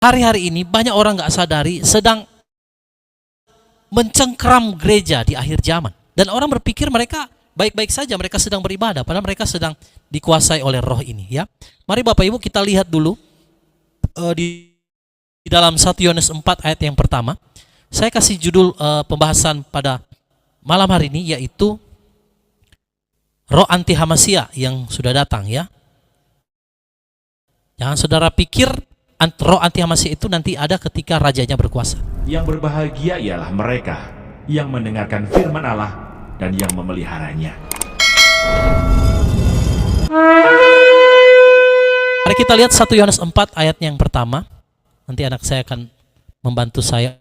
hari-hari ini banyak orang nggak sadari sedang mencengkram gereja di akhir zaman. Dan orang berpikir mereka baik-baik saja, mereka sedang beribadah, padahal mereka sedang dikuasai oleh roh ini. Ya, mari Bapak Ibu kita lihat dulu di dalam 1 Yohanes 4 ayat yang pertama. Saya kasih judul pembahasan pada malam hari ini yaitu roh anti Hamasia yang sudah datang. Ya, jangan saudara pikir roh anti Hamasia itu nanti ada ketika rajanya berkuasa. Yang berbahagia ialah mereka yang mendengarkan firman Allah dan yang memeliharanya. Mari kita lihat 1 Yohanes 4 ayat yang pertama. Nanti anak saya akan membantu saya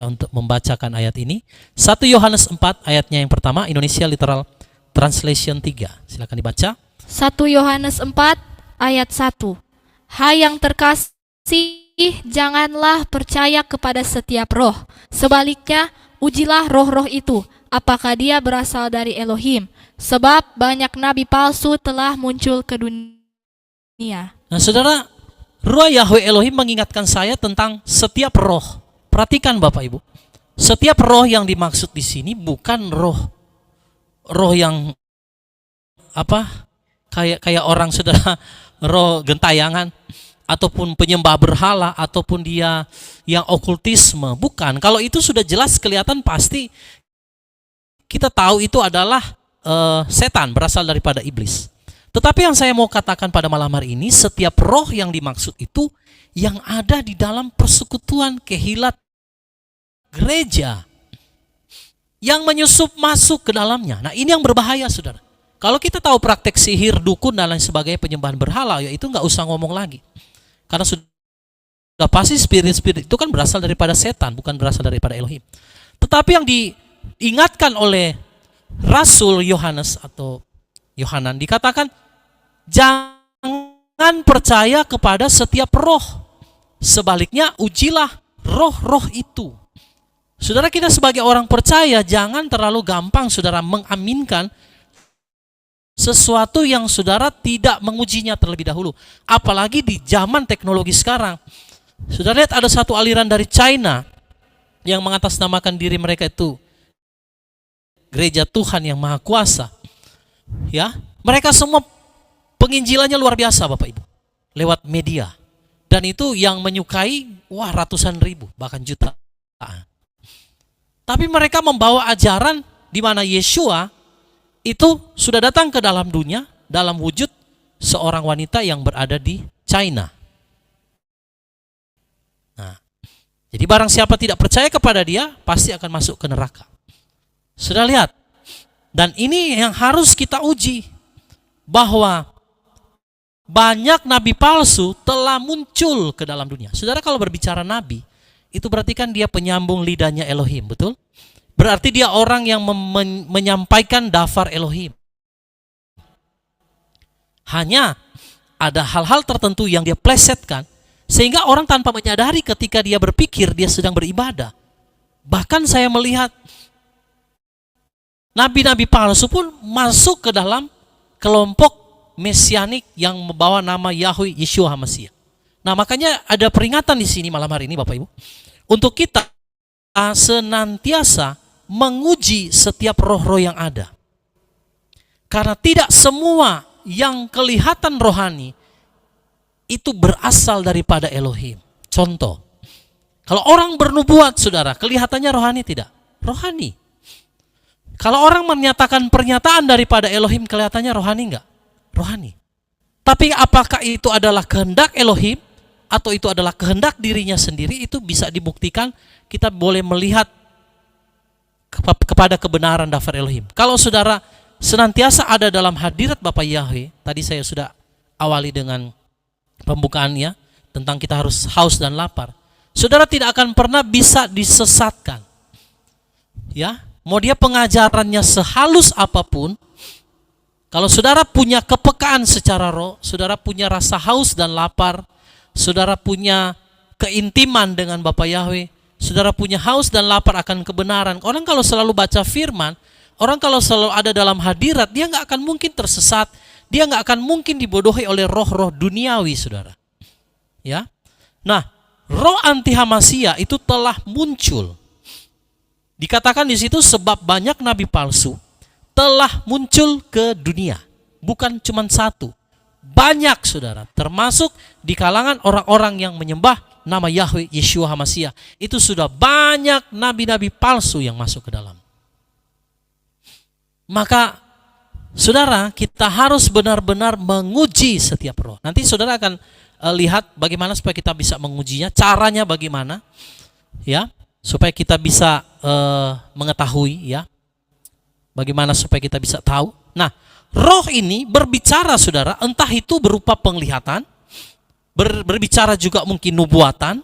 untuk membacakan ayat ini. 1 Yohanes 4 ayatnya yang pertama, Indonesia Literal Translation 3. Silakan dibaca. 1 Yohanes 4 ayat 1. Hai yang terkasih, janganlah percaya kepada setiap roh. Sebaliknya, ujilah roh-roh itu, apakah dia berasal dari Elohim. Sebab banyak nabi palsu telah muncul ke dunia. Nah saudara, Ruah Yahweh Elohim mengingatkan saya tentang setiap roh. Perhatikan Bapak Ibu, setiap roh yang dimaksud di sini bukan roh yang kayak orang saudara, roh gentayangan ataupun penyembah berhala ataupun dia yang okultisme, bukan. Kalau itu sudah jelas kelihatan, pasti kita tahu itu adalah setan, berasal daripada iblis. Tetapi yang saya mau katakan pada malam hari ini, setiap roh yang dimaksud itu yang ada di dalam persekutuan kehilat gereja yang menyusup masuk ke dalamnya. Nah, ini yang berbahaya saudara. Kalau kita tahu praktek sihir, dukun dan lain sebagainya, penyembahan berhala, ya itu nggak usah ngomong lagi. Karena sudah pasti spirit-spirit itu kan berasal daripada setan, bukan berasal daripada Elohim. Tetapi yang diingatkan oleh Rasul Yohanes atau Yohanan dikatakan, jangan percaya kepada setiap roh. Sebaliknya, ujilah roh-roh itu. Saudara, kita sebagai orang percaya jangan terlalu gampang saudara mengaminkan sesuatu yang saudara tidak mengujinya terlebih dahulu. Apalagi di zaman teknologi sekarang. Saudara lihat ada satu aliran dari China yang mengatasnamakan diri mereka itu Gereja Tuhan yang Maha Kuasa. Ya, mereka semua penginjilannya luar biasa Bapak Ibu, lewat media. Dan itu yang menyukai ratusan ribu, bahkan jutaan. Tapi mereka membawa ajaran di mana Yeshua itu sudah datang ke dalam dunia dalam wujud seorang wanita yang berada di China. Nah, jadi barang siapa tidak percaya kepada dia pasti akan masuk ke neraka. Sudah lihat. Dan ini yang harus kita uji, bahwa banyak nabi palsu telah muncul ke dalam dunia. Saudara, kalau berbicara nabi, itu berarti kan dia penyambung lidahnya Elohim, betul? Berarti dia orang yang menyampaikan dafar Elohim. Hanya ada hal-hal tertentu yang dia plesetkan, sehingga orang tanpa menyadari ketika dia berpikir dia sedang beribadah. Bahkan saya melihat nabi-nabi palsu pun masuk ke dalam kelompok mesianik yang membawa nama Yahweh Yeshua HaMashiach. Nah, makanya ada peringatan di sini malam hari ini Bapak Ibu, untuk kita senantiasa menguji setiap roh-roh yang ada. Karena tidak semua yang kelihatan rohani itu berasal daripada Elohim. Contoh, kalau orang bernubuat saudara, kelihatannya rohani tidak? Rohani. Kalau orang menyatakan pernyataan daripada Elohim, kelihatannya rohani enggak? Rohani. Tapi apakah itu adalah kehendak Elohim atau itu adalah kehendak dirinya sendiri, itu bisa dibuktikan. Kita boleh melihat kepada kebenaran daftar Elohim. Kalau saudara senantiasa ada dalam hadirat Bapa Yahweh, tadi saya sudah awali dengan pembukaannya tentang kita harus haus dan lapar. Saudara tidak akan pernah bisa disesatkan. Ya, mau dia pengajarannya sehalus apapun, kalau saudara punya kepekaan secara roh, saudara punya rasa haus dan lapar, saudara punya keintiman dengan Bapa Yahweh, saudara punya haus dan lapar akan kebenaran. Orang kalau selalu baca firman, orang kalau selalu ada dalam hadirat, dia nggak akan mungkin tersesat, dia nggak akan mungkin dibodohi oleh roh-roh duniawi, saudara. Ya, nah roh anti Hamasia itu telah muncul. Dikatakan di situ sebab banyak nabi palsu telah muncul ke dunia. Bukan cuma satu, banyak saudara, termasuk di kalangan orang-orang yang menyembah nama Yahweh Yeshua Hamasia. Itu sudah banyak nabi-nabi palsu yang masuk ke dalam. Maka saudara, kita harus benar-benar menguji setiap roh. Nanti saudara akan lihat bagaimana supaya kita bisa mengujinya, caranya bagaimana, ya, supaya kita bisa mengetahui, ya, bagaimana supaya kita bisa tahu. Nah, roh ini berbicara saudara, entah itu berupa penglihatan, berbicara juga mungkin nubuatan,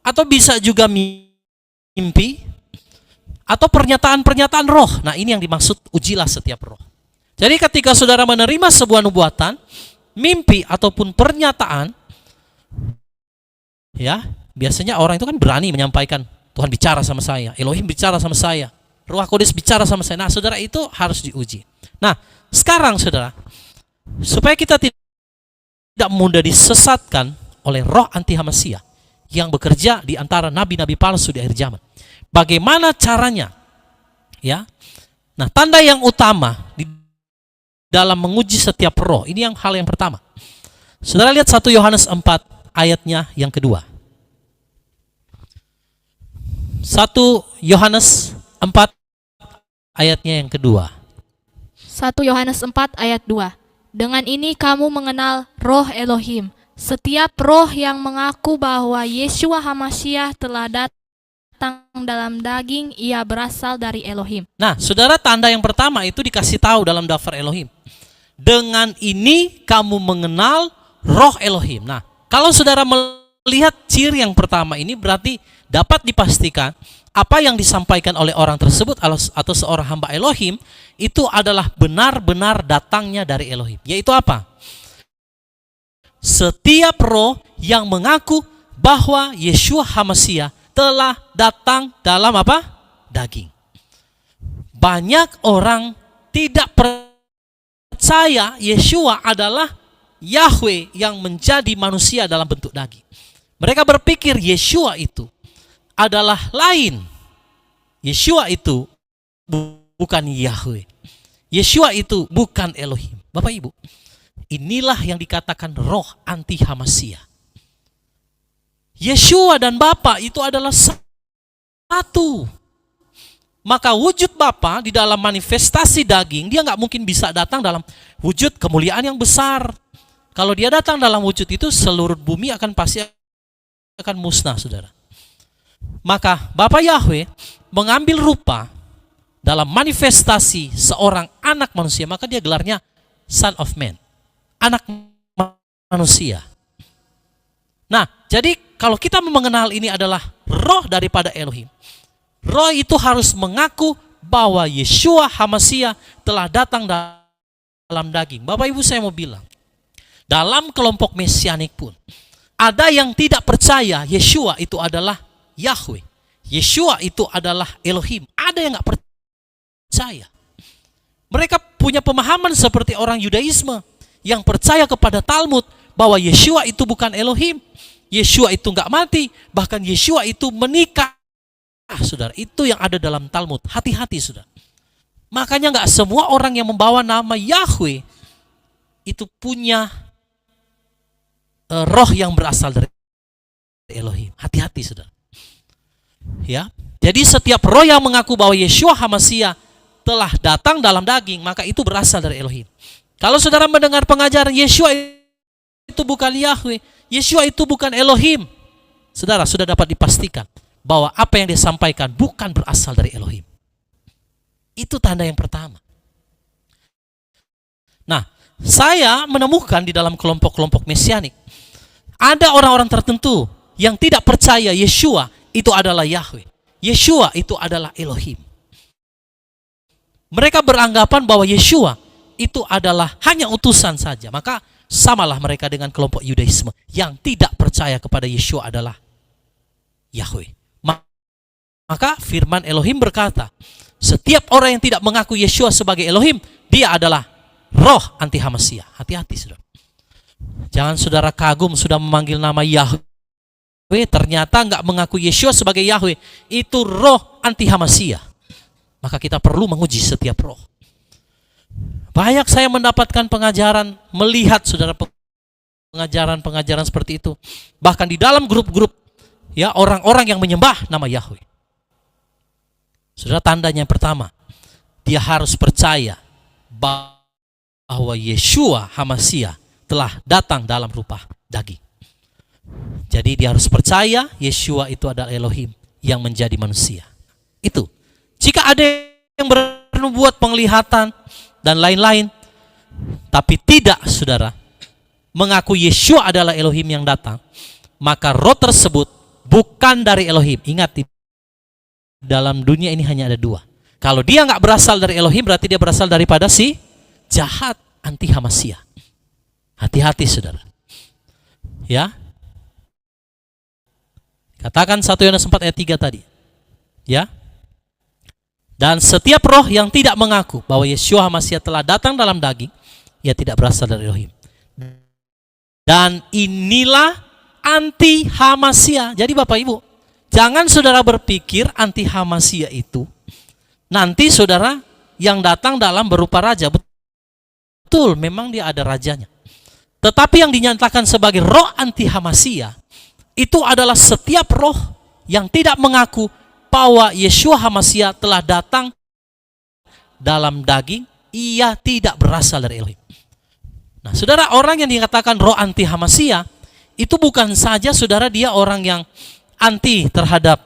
atau bisa juga mimpi, atau pernyataan-pernyataan roh. Nah, ini yang dimaksud ujilah setiap roh. Jadi ketika saudara menerima sebuah nubuatan, mimpi ataupun pernyataan, ya, biasanya orang itu kan berani menyampaikan, Tuhan bicara sama saya, Elohim bicara sama saya, Ruach Kudus bicara sama saya. Nah, saudara, itu harus diuji. Nah, sekarang saudara, supaya kita tidak mudah disesatkan oleh roh anti Hamasia yang bekerja di antara nabi-nabi palsu di akhir zaman. Bagaimana caranya? Ya. Nah, tanda yang utama di dalam menguji setiap roh, ini yang hal yang pertama. Saudara lihat 1 Yohanes 4 ayatnya yang kedua. 1 Yohanes 4 ayatnya yang kedua. 1 Yohanes 4 ayat 2. Dengan ini kamu mengenal roh Elohim. Setiap roh yang mengaku bahwa Yeshua Hamashiach telah datang dalam daging, ia berasal dari Elohim. Nah, saudara, tanda yang pertama itu dikasih tahu dalam daftar Elohim. Dengan ini kamu mengenal roh Elohim. Nah, kalau saudara melihat ciri yang pertama ini, berarti dapat dipastikan apa yang disampaikan oleh orang tersebut atau seorang hamba Elohim itu adalah benar-benar datangnya dari Elohim. Yaitu apa? Setiap roh yang mengaku bahwa Yeshua Hamashiach telah datang dalam apa? Daging. Banyak orang tidak percaya Yeshua adalah Yahweh yang menjadi manusia dalam bentuk daging. Mereka berpikir Yeshua itu adalah lain. Yeshua itu bukan Yahweh. Yeshua itu bukan Elohim. Bapak Ibu, inilah yang dikatakan roh anti Hamashiach. Yeshua dan Bapa itu adalah satu. Maka wujud Bapa di dalam manifestasi daging, dia nggak mungkin bisa datang dalam wujud kemuliaan yang besar. Kalau dia datang dalam wujud itu, seluruh bumi pasti akan musnah, saudara. Maka Bapa Yahweh mengambil rupa dalam manifestasi seorang anak manusia, maka dia gelarnya Son of Man, anak manusia. Nah, jadi kalau kita mengenal ini adalah roh daripada Elohim, roh itu harus mengaku bahwa Yeshua Hamashiach telah datang dalam daging. Bapak Ibu, saya mau bilang, dalam kelompok mesianik pun ada yang tidak percaya Yeshua itu adalah Yahweh, Yeshua itu adalah Elohim. Ada yang nggak percaya. Mereka punya pemahaman seperti orang Yudaisme yang percaya kepada Talmud bahwa Yeshua itu bukan Elohim, Yeshua itu nggak mati, bahkan Yeshua itu menikah. Saudara, itu yang ada dalam Talmud. Hati-hati, saudara. Makanya nggak semua orang yang membawa nama Yahweh itu punya roh yang berasal dari Elohim. Hati-hati, saudara. Ya, jadi setiap roh yang mengaku bahwa Yeshua Hamashiach telah datang dalam daging, maka itu berasal dari Elohim. Kalau saudara mendengar pengajaran Yeshua itu bukan Yahweh, Yeshua itu bukan Elohim, saudara sudah dapat dipastikan bahwa apa yang disampaikan bukan berasal dari Elohim. Itu tanda yang pertama. Nah, saya menemukan di dalam kelompok-kelompok mesianik ada orang-orang tertentu yang tidak percaya Yeshua itu adalah Yahweh, Yeshua itu adalah Elohim. Mereka beranggapan bahwa Yeshua itu adalah hanya utusan saja. Maka samalah mereka dengan kelompok Yudaisme yang tidak percaya kepada Yeshua adalah Yahweh. Maka firman Elohim berkata, setiap orang yang tidak mengaku Yeshua sebagai Elohim, dia adalah roh anti Hamashiach. Hati-hati, saudara. Jangan saudara kagum sudah memanggil nama Yahweh ternyata nggak mengaku Yeshua sebagai Yahweh, itu roh anti Hamasiyah. Maka kita perlu menguji setiap roh. Banyak saya mendapatkan pengajaran, melihat saudara pengajaran-pengajaran seperti itu. Bahkan di dalam grup-grup, ya, orang-orang yang menyembah nama Yahweh. Saudara, tandanya yang pertama, dia harus percaya bahwa Yeshua Hamasiyah telah datang dalam rupa daging. Jadi dia harus percaya Yeshua itu adalah Elohim yang menjadi manusia. Itu. Jika ada yang bernubuat penglihatan dan lain-lain, tapi tidak, saudara, mengaku Yeshua adalah Elohim yang datang, maka roh tersebut bukan dari Elohim. Ingat, di dalam dunia ini hanya ada dua. Kalau dia nggak berasal dari Elohim, berarti dia berasal daripada si jahat, anti Hamasiyah. Hati-hati, saudara. Ya. Katakan 1 Yohanes 4 ayat 3 tadi. Ya. Dan setiap roh yang tidak mengaku bahwa Yeshua Hamasiyah telah datang dalam daging, ia tidak berasal dari Elohim. Dan inilah anti Hamasiyah. Jadi Bapak Ibu, jangan saudara berpikir anti Hamasiyah itu nanti saudara yang datang dalam berupa raja. Betul, memang dia ada rajanya. Tetapi yang dinyatakan sebagai roh anti Hamasiyah itu adalah setiap roh yang tidak mengaku bahwa Yeshua Hamasiyah telah datang dalam daging, ia tidak berasal dari Elohim. Nah, saudara, orang yang dikatakan roh anti Hamasiyah itu bukan saja saudara dia orang yang anti terhadap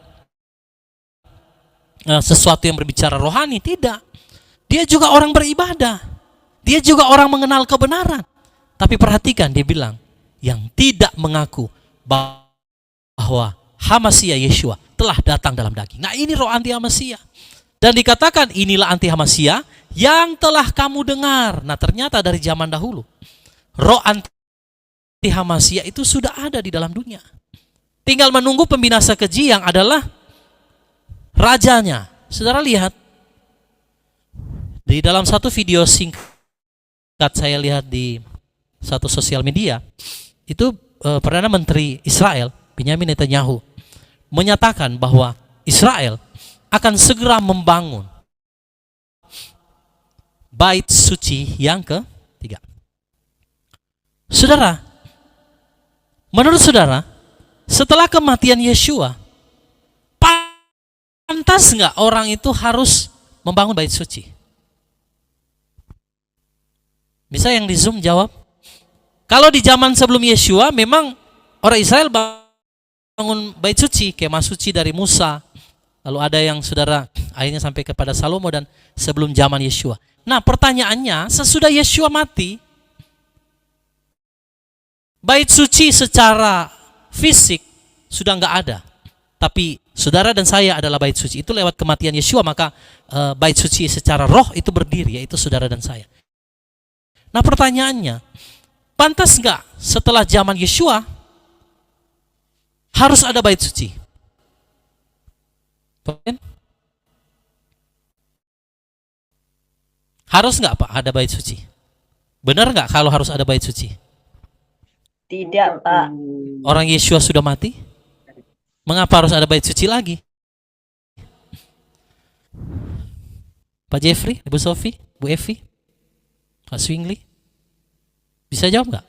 sesuatu yang berbicara rohani, tidak. Dia juga orang beribadah. Dia juga orang mengenal kebenaran. Tapi perhatikan, dia bilang yang tidak mengaku bahwa Hamasiyah Yeshua telah datang dalam daging. Nah, ini roh anti Hamasiyah. Dan dikatakan inilah anti Hamasiyah yang telah kamu dengar. Nah, ternyata dari zaman dahulu roh anti Hamasiyah itu sudah ada di dalam dunia. Tinggal menunggu pembinasa keji yang adalah rajanya. Saudara lihat di dalam satu video singkat saya lihat di satu sosial media, itu Perdana Menteri Israel Benyamin Netanyahu menyatakan bahwa Israel akan segera membangun bait suci yang ketiga. Saudara, menurut saudara, setelah kematian Yeshua, pantas nggak orang itu harus membangun bait suci? Bisa yang di Zoom jawab? Kalau di zaman sebelum Yeshua, memang orang Israel bangun bait suci, kemah suci dari Musa. Lalu ada yang saudara akhirnya sampai kepada Salomo dan sebelum zaman Yeshua. Nah, pertanyaannya, sesudah Yeshua mati, bait suci secara fisik sudah nggak ada. Tapi saudara dan saya adalah bait suci. Itu lewat kematian Yeshua, maka bait suci secara roh itu berdiri, yaitu saudara dan saya. Nah, pertanyaannya, pantas nggak setelah zaman Yeshua harus ada bait suci? Harus nggak Pak ada bait suci? Benar nggak kalau harus ada bait suci? Tidak, Pak. Orang Yeshua sudah mati? Mengapa harus ada bait suci lagi? Pak Jeffrey, Ibu Sofi, Bu Evi, Pak Swingli, bisa jawab nggak?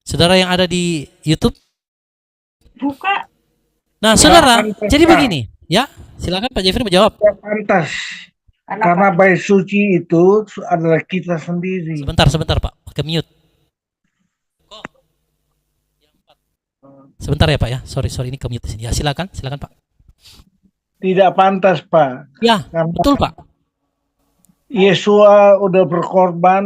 Saudara yang ada di YouTube? Buka. Nah, saudara, jadi begini, ya, silakan Pak Jeffrey menjawab. Ya, pantas. Karena bait suci itu adalah kita sendiri. Sebentar Pak, ke mute. Sebentar ya Pak ya, sorry ini ke mute di sini. Ya, silakan Pak. Tidak pantas, Pak. Ya, Karena betul Pak. Yesua udah berkorban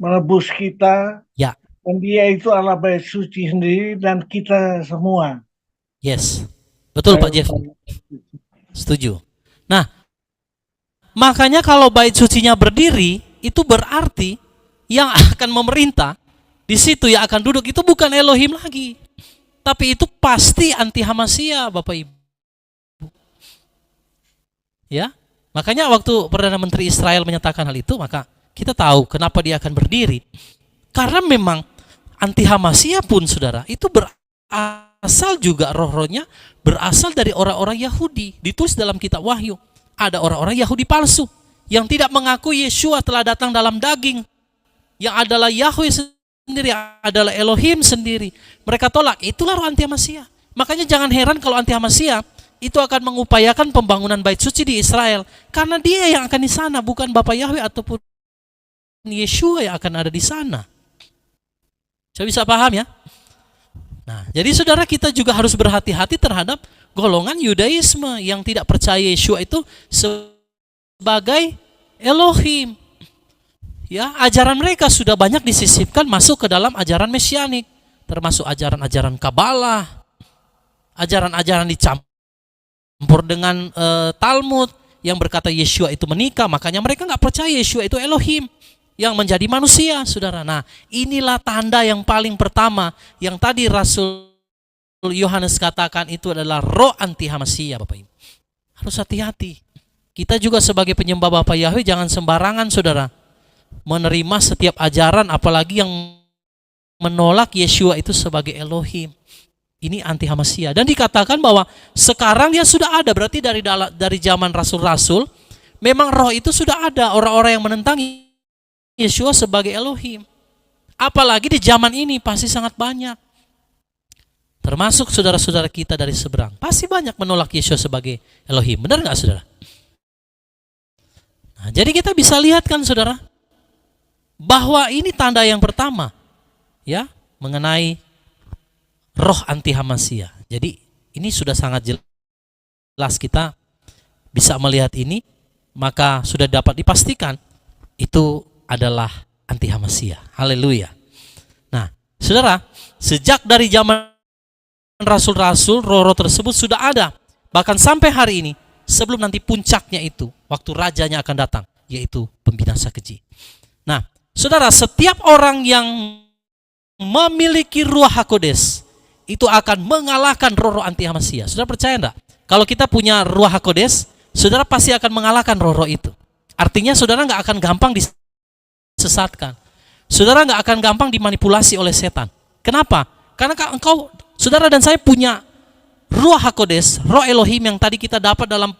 menebus kita. Ya. Dan dia itu adalah bait suci sendiri dan kita semua. Yes, betul Pak Jeffrey. Setuju. Nah, makanya kalau bait sucinya berdiri, itu berarti yang akan memerintah di situ, yang akan duduk itu bukan Elohim lagi, tapi itu pasti anti Hamasiyah, Bapak Ibu. Ya, makanya waktu Perdana Menteri Israel menyatakan hal itu, maka kita tahu kenapa dia akan berdiri. Karena memang anti Hamasiyah pun, saudara, itu berarti berasal juga roh-rohnya berasal dari orang-orang Yahudi. Ditulis dalam kitab Wahyu, ada orang-orang Yahudi palsu yang tidak mengakui Yeshua telah datang dalam daging, yang adalah Yahweh sendiri, adalah Elohim sendiri. Mereka tolak, itulah roh anti-Hamasiyah. Makanya jangan heran kalau anti-Hamasiyah itu akan mengupayakan pembangunan bait suci di Israel, karena dia yang akan di sana, bukan Bapa Yahweh ataupun Yeshua yang akan ada di sana. Saya bisa paham ya? Nah, jadi saudara, kita juga harus berhati-hati terhadap golongan Yudaisme yang tidak percaya Yeshua itu sebagai Elohim. Ya, ajaran mereka sudah banyak disisipkan masuk ke dalam ajaran mesianik, termasuk ajaran-ajaran Kabalah, ajaran-ajaran dicampur dengan Talmud yang berkata Yeshua itu menikah. Makanya mereka nggak percaya Yeshua itu Elohim yang menjadi manusia, saudara. Nah, inilah tanda yang paling pertama yang tadi Rasul Yohanes katakan itu adalah roh anti-Hamasiyah, Bapak Ibu. Harus hati-hati. Kita juga sebagai penyembah Bapa Yahweh jangan sembarangan, saudara, menerima setiap ajaran, apalagi yang menolak Yeshua itu sebagai Elohim. Ini anti-Hamasiyah. Dan dikatakan bahwa sekarang dia sudah ada, berarti dari zaman rasul-rasul memang roh itu sudah ada, orang-orang yang menentang Yeshua sebagai Elohim. Apalagi di zaman ini pasti sangat banyak. Termasuk saudara-saudara kita dari seberang, pasti banyak menolak Yeshua sebagai Elohim. Benar nggak, saudara? Nah, jadi kita bisa lihat kan, saudara, bahwa ini tanda yang pertama, ya, mengenai roh anti-Hamasiyah. Jadi ini sudah sangat jelas, kita bisa melihat ini, maka sudah dapat dipastikan itu adalah anti-Hamasiyah. Haleluya. Nah, saudara, sejak dari zaman rasul-rasul, roh-roh tersebut sudah ada. Bahkan sampai hari ini, sebelum nanti puncaknya itu, waktu rajanya akan datang, yaitu pembinasa keji. Nah, saudara, setiap orang yang memiliki Ruach HaKodes itu akan mengalahkan roh-roh anti-Hamasiyah. Saudara percaya enggak? Kalau kita punya Ruach HaKodes, saudara pasti akan mengalahkan roh-roh itu. Artinya saudara nggak akan gampang disesatkan. Saudara nggak akan gampang dimanipulasi oleh setan. Kenapa? Karena engkau, saudara dan saya punya Ruach HaKodes, roh Elohim yang tadi kita dapat dalam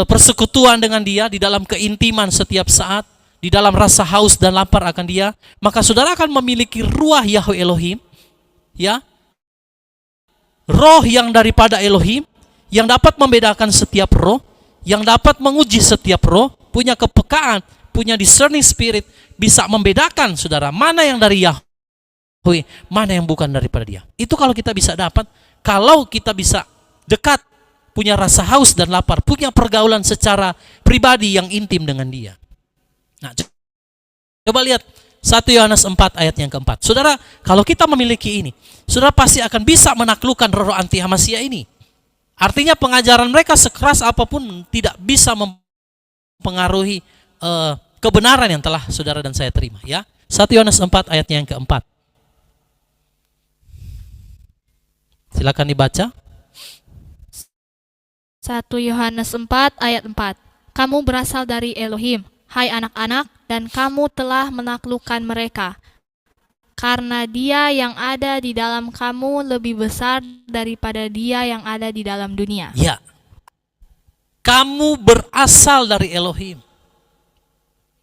persekutuan dengan dia, di dalam keintiman setiap saat, di dalam rasa haus dan lapar akan dia. Maka saudara akan memiliki Ruach Yahweh Elohim, ya, roh yang daripada Elohim, yang dapat membedakan setiap roh, yang dapat menguji setiap roh, punya kepekaan, punya discerning spirit, bisa membedakan, saudara, mana yang dari Yahweh, mana yang bukan daripada dia. Itu kalau kita bisa dapat, kalau kita bisa dekat, punya rasa haus dan lapar, punya pergaulan secara pribadi yang intim dengan dia. Nah, coba lihat 1 Yohanes 4 ayat yang keempat. Saudara, kalau kita memiliki ini, saudara pasti akan bisa menaklukkan roh anti-Hamasiyah ini. Artinya pengajaran mereka sekeras apapun tidak bisa mempengaruhi kebenaran yang telah saudara dan saya terima, ya. 1 Yohanes 4 ayatnya yang keempat. Silakan dibaca. 1 Yohanes 4 ayat 4. Kamu berasal dari Elohim, hai anak-anak, dan kamu telah menaklukkan mereka. Karena dia yang ada di dalam kamu lebih besar daripada dia yang ada di dalam dunia. Ya, kamu berasal dari Elohim.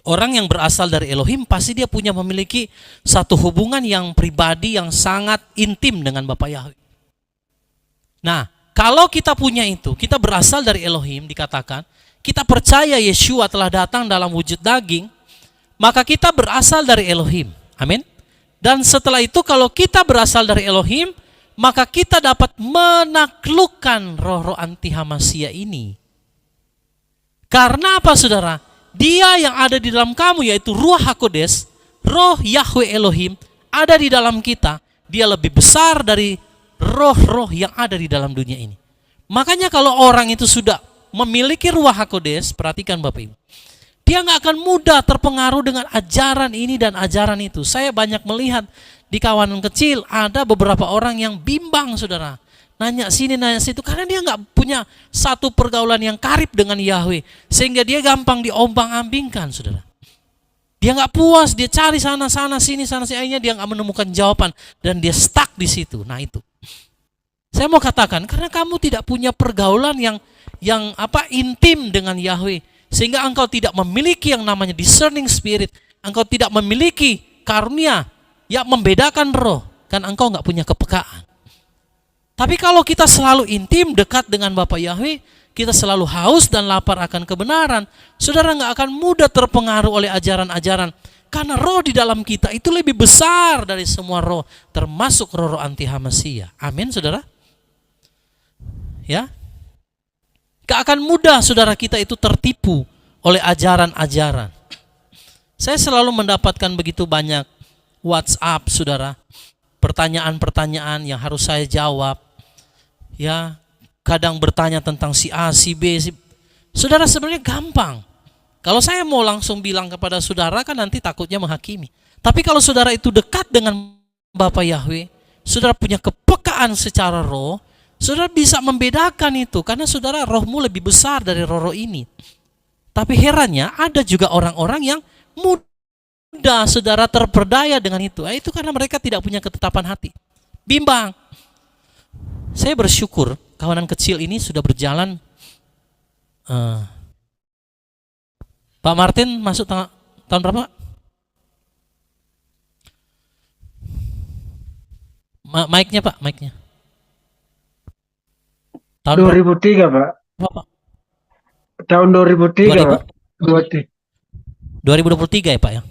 Orang yang berasal dari Elohim pasti dia memiliki satu hubungan yang pribadi yang sangat intim dengan Bapa Yahweh. Nah, kalau kita punya itu, kita berasal dari Elohim, dikatakan, kita percaya Yeshua telah datang dalam wujud daging, maka kita berasal dari Elohim. Amin. Dan setelah itu kalau kita berasal dari Elohim, maka kita dapat menaklukkan roh-roh anti-Hamasiyah ini. Karena apa, saudara? Dia yang ada di dalam kamu, yaitu Ruach HaKodes, roh Yahweh Elohim, ada di dalam kita. Dia lebih besar dari roh-roh yang ada di dalam dunia ini. Makanya kalau orang itu sudah memiliki Ruach HaKodes, perhatikan Bapak Ibu, dia nggak akan mudah terpengaruh dengan ajaran ini dan ajaran itu. Saya banyak melihat di kawanan kecil ada beberapa orang yang bimbang, saudara. Nanya sini, nanya situ, karena dia nggak punya satu pergaulan yang karib dengan Yahweh. Sehingga dia gampang diombang-ambingkan, saudara. Dia nggak puas, dia cari sana sini, akhirnya dia nggak menemukan jawaban dan dia stuck di situ. Nah itu, saya mau katakan karena kamu tidak punya pergaulan yang intim dengan Yahweh, sehingga engkau tidak memiliki yang namanya discerning spirit, engkau tidak memiliki karunia yang membedakan roh, kan engkau nggak punya kepekaan. Tapi kalau kita selalu intim dekat dengan Bapa Yahweh, kita selalu haus dan lapar akan kebenaran, saudara nggak akan mudah terpengaruh oleh ajaran-ajaran, karena roh di dalam kita itu lebih besar dari semua roh, termasuk roh-roh anti Hamasia. Amin, saudara. Ya, gak akan mudah saudara kita itu tertipu oleh ajaran-ajaran. Saya selalu mendapatkan begitu banyak WhatsApp, saudara, pertanyaan-pertanyaan yang harus saya jawab. Ya, kadang bertanya tentang si A, si B, saudara, sebenarnya gampang. Kalau saya mau langsung bilang kepada saudara kan nanti takutnya menghakimi. Tapi kalau saudara itu dekat dengan Bapa Yahweh, saudara punya kepekaan secara roh, saudara bisa membedakan itu, karena saudara rohmu lebih besar dari roh-roh ini. Tapi herannya ada juga orang-orang yang mudah saudara terperdaya dengan itu. Itu karena mereka tidak punya ketetapan hati. Bimbang. Saya bersyukur kawanan kecil ini sudah berjalan. Pak Martin masuk tahun berapa? Mic-nya Pak, mic-nya. Tahun 2003 Pak. berapa? Tahun 2003 Pak. 2023 ya Pak ya?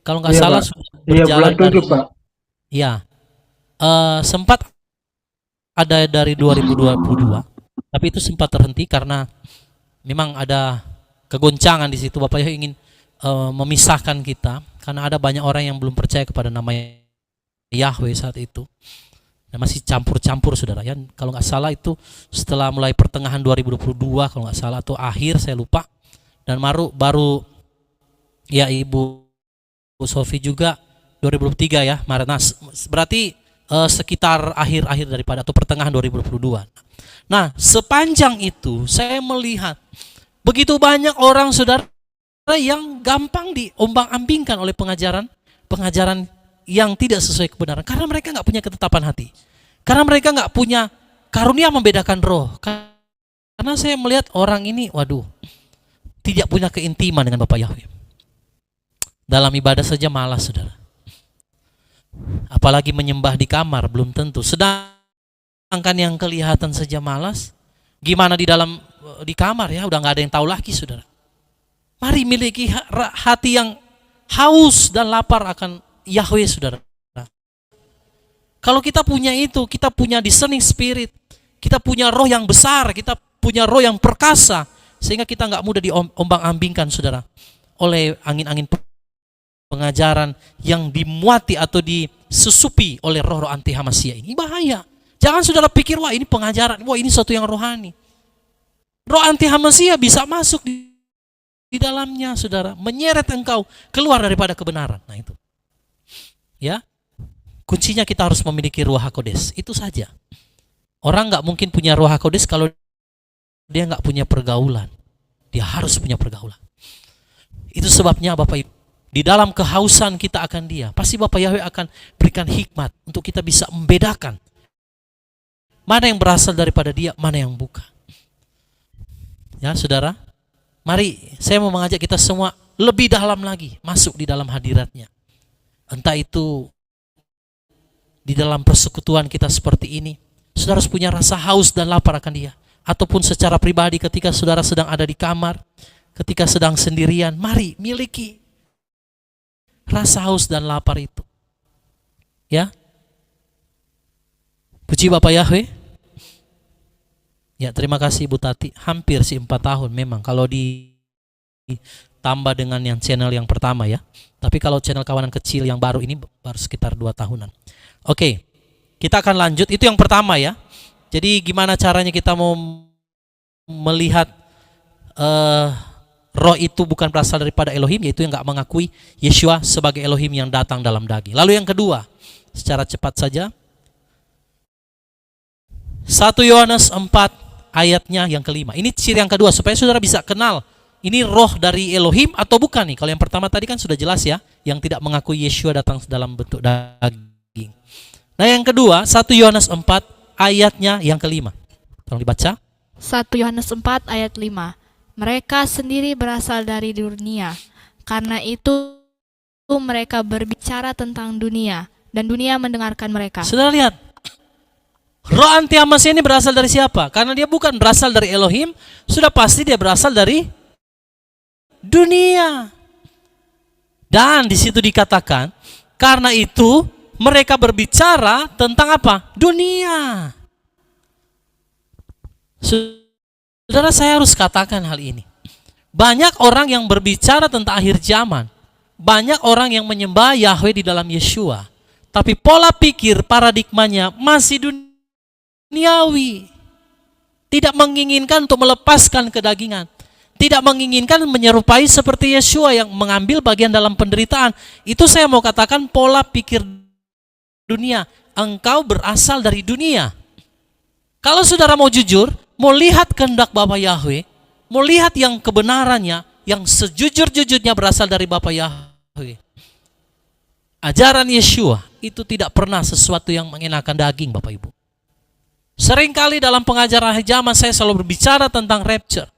Kalau nggak Iya, salah Pak. sudah Iya, berjalan bulan 7 Pak. Ya, sempat ada dari 2022, tapi itu sempat terhenti karena memang ada kegoncangan di situ. Bapak Yahweh ingin memisahkan kita karena ada banyak orang yang belum percaya kepada nama Yahweh saat itu. Dan masih campur-campur saudara ya. Kalau nggak salah itu setelah mulai pertengahan 2022 kalau nggak salah, atau akhir saya lupa. Dan baru ya Ibu Sofi juga 2023 ya Maret. Nah, berarti sekitar akhir-akhir daripada atau pertengahan 2022. Nah, sepanjang itu saya melihat begitu banyak orang saudara yang gampang diombang-ambingkan oleh pengajaran yang tidak sesuai kebenaran, karena mereka nggak punya ketetapan hati, karena mereka nggak punya karunia membedakan roh. Karena saya melihat orang ini, waduh, tidak punya keintiman dengan Bapa Yahweh. Dalam ibadah saja malas saudara. Apalagi menyembah di kamar belum tentu. Sedangkan yang kelihatan saja malas, gimana di kamar ya, udah nggak ada yang tahu lagi saudara. Mari miliki hati yang haus dan lapar akan Yahweh saudara. Kalau kita punya itu, kita punya discerning spirit, kita punya roh yang besar, kita punya roh yang perkasa, sehingga kita nggak mudah diombang-ambingkan saudara oleh angin-angin pengajaran yang dimuati atau disusupi oleh roh-roh anti Hamasia ini. Bahaya. Jangan saudara pikir, wah ini pengajaran, wah ini sesuatu yang rohani. Roh anti Hamasia bisa masuk di dalamnya saudara, menyeret engkau keluar daripada kebenaran. Nah itu ya, kuncinya kita harus memiliki Ruach HaKodes. Itu saja. Orang nggak mungkin punya Ruach HaKodes kalau dia nggak punya pergaulan. Dia harus punya pergaulan. Itu sebabnya Bapak Ibu, di dalam kehausan kita akan Dia, pasti Bapa Yahweh akan berikan hikmat untuk kita bisa membedakan mana yang berasal daripada Dia, mana yang bukan. Ya saudara, mari saya mau mengajak kita semua lebih dalam lagi masuk di dalam hadirat-Nya. Entah itu di dalam persekutuan kita seperti ini, saudara harus punya rasa haus dan lapar akan Dia. Ataupun secara pribadi ketika saudara sedang ada di kamar, ketika sedang sendirian, mari miliki rasa haus dan lapar itu. Ya. Puji Bapak Yahweh. Ya, terima kasih Ibu Tati. Hampir 4 tahun memang kalau ditambah dengan yang channel yang pertama ya. Tapi kalau channel kawanan kecil yang baru ini baru sekitar 2 tahunan. Oke. Kita akan lanjut. Itu yang pertama ya. Jadi gimana caranya kita mau melihat roh itu bukan berasal daripada Elohim, yaitu yang nggak mengakui Yeshua sebagai Elohim yang datang dalam daging. Lalu yang kedua, secara cepat saja, 1 Yohanes 4 ayatnya yang kelima. Ini ciri yang kedua supaya saudara bisa kenal ini roh dari Elohim atau bukan nih? Kalau yang pertama tadi kan sudah jelas ya, yang tidak mengakui Yeshua datang dalam bentuk daging. Nah yang kedua, 1 Yohanes 4 ayatnya yang kelima. Tolong dibaca. 1 Yohanes 4 ayat 5. Mereka sendiri berasal dari dunia, karena itu mereka berbicara tentang dunia, dan dunia mendengarkan mereka. Saudara lihat, roh anti-Hamasiyah ini berasal dari siapa? Karena dia bukan berasal dari Elohim, sudah pasti dia berasal dari dunia. Dan di situ dikatakan, karena itu mereka berbicara tentang apa? Dunia. Saudara, saya harus katakan hal ini. Banyak orang yang berbicara tentang akhir zaman. Banyak orang yang menyembah Yahweh di dalam Yeshua. Tapi pola pikir paradigmanya masih duniawi. Tidak menginginkan untuk melepaskan kedagingan. Tidak menginginkan menyerupai seperti Yeshua yang mengambil bagian dalam penderitaan. Itu saya mau katakan pola pikir dunia. Engkau berasal dari dunia. Kalau saudara mau jujur, mau lihat kehendak Bapa Yahweh, mau lihat yang kebenarannya, yang sejujur-jujurnya berasal dari Bapa Yahweh. Ajaran Yeshua itu tidak pernah sesuatu yang mengenakan daging, Bapak Ibu. Seringkali dalam pengajaran akhir zaman saya selalu berbicara tentang rapture.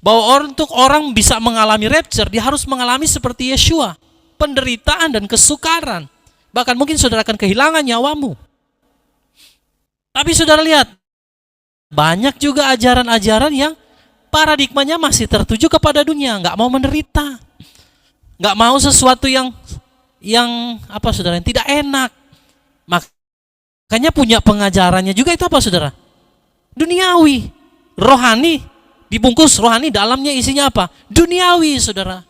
Bahwa untuk orang bisa mengalami rapture, dia harus mengalami seperti Yeshua. Penderitaan dan kesukaran. Bahkan mungkin saudara akan kehilangan nyawamu. Tapi saudara lihat, banyak juga ajaran-ajaran yang paradigmanya masih tertuju kepada dunia, nggak mau menderita, nggak mau sesuatu yang apa saudara, yang tidak enak. Makanya punya pengajarannya juga itu apa saudara? Duniawi, rohani, dibungkus rohani, dalamnya isinya apa? Duniawi saudara.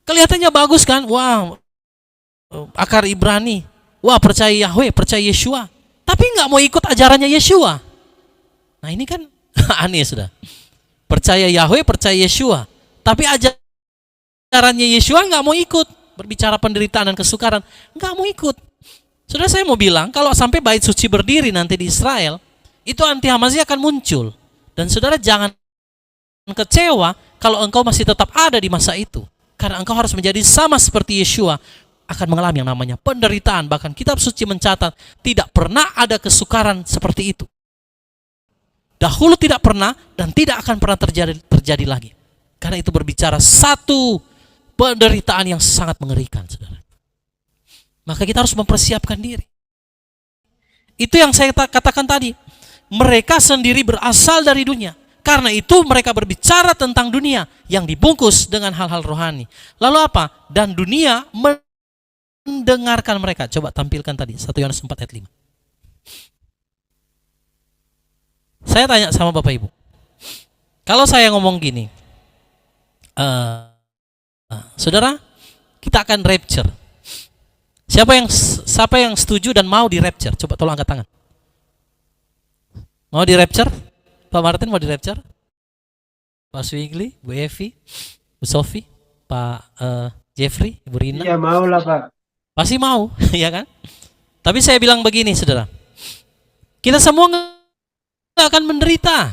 Kelihatannya bagus kan? Wah, akar Ibrani, wah percaya Yahweh, percaya Yeshua, tapi nggak mau ikut ajarannya Yeshua. Nah ini kan aneh sudah. Percaya Yahweh, percaya Yeshua, tapi ajarannya Yeshua nggak mau ikut. Berbicara penderitaan dan kesukaran, nggak mau ikut. Saudara, saya mau bilang, kalau sampai bait suci berdiri nanti di Israel, itu anti-Hamasiyah akan muncul. Dan saudara jangan kecewa kalau engkau masih tetap ada di masa itu. Karena engkau harus menjadi sama seperti Yeshua, akan mengalami yang namanya penderitaan. Bahkan kitab suci mencatat, tidak pernah ada kesukaran seperti itu. Dahulu tidak pernah dan tidak akan pernah terjadi lagi. Karena itu berbicara satu penderitaan yang sangat mengerikan, saudara. Maka kita harus mempersiapkan diri. Itu yang saya katakan tadi. Mereka sendiri berasal dari dunia. Karena itu mereka berbicara tentang dunia yang dibungkus dengan hal-hal rohani. Lalu apa? Dan dunia mendengarkan mereka. Coba tampilkan tadi 1 Yohanes 4 ayat 5. Saya tanya sama Bapak Ibu, kalau saya ngomong gini, saudara, kita akan rapture. Siapa yang setuju dan mau di rapture? Coba tolong angkat tangan. Mau di rapture? Pak Martin mau di rapture? Pak Swigli, Bu Evi, Bu Sofi, Pak Jeffrey, Ibu Rina? Iya mau lah Pak. Pasti mau, ya kan? Tapi saya bilang begini, saudara, kita semua nggak akan menderita.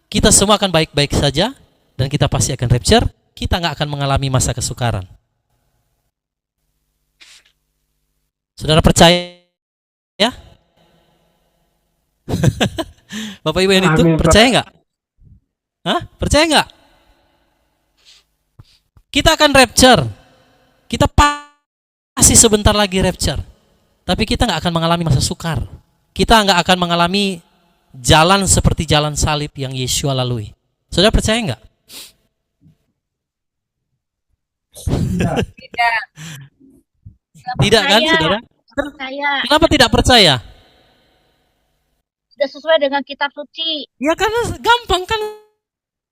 Kita semua akan baik-baik saja dan kita pasti akan rapture. Kita nggak akan mengalami masa kesukaran. Saudara percaya ya? Bapak Ibu yang itu percaya nggak? Hah? Percaya nggak? Kita akan rapture. Kita pasti sebentar lagi rapture. Tapi kita nggak akan mengalami masa sukar. Kita nggak akan mengalami jalan seperti jalan salib yang Yeshua lalui. Saudara percaya nggak? Tidak. Tidak kan, saudara? Percaya. Kenapa tidak percaya? Sudah sesuai dengan kitab suci. Ya karena gampang kan,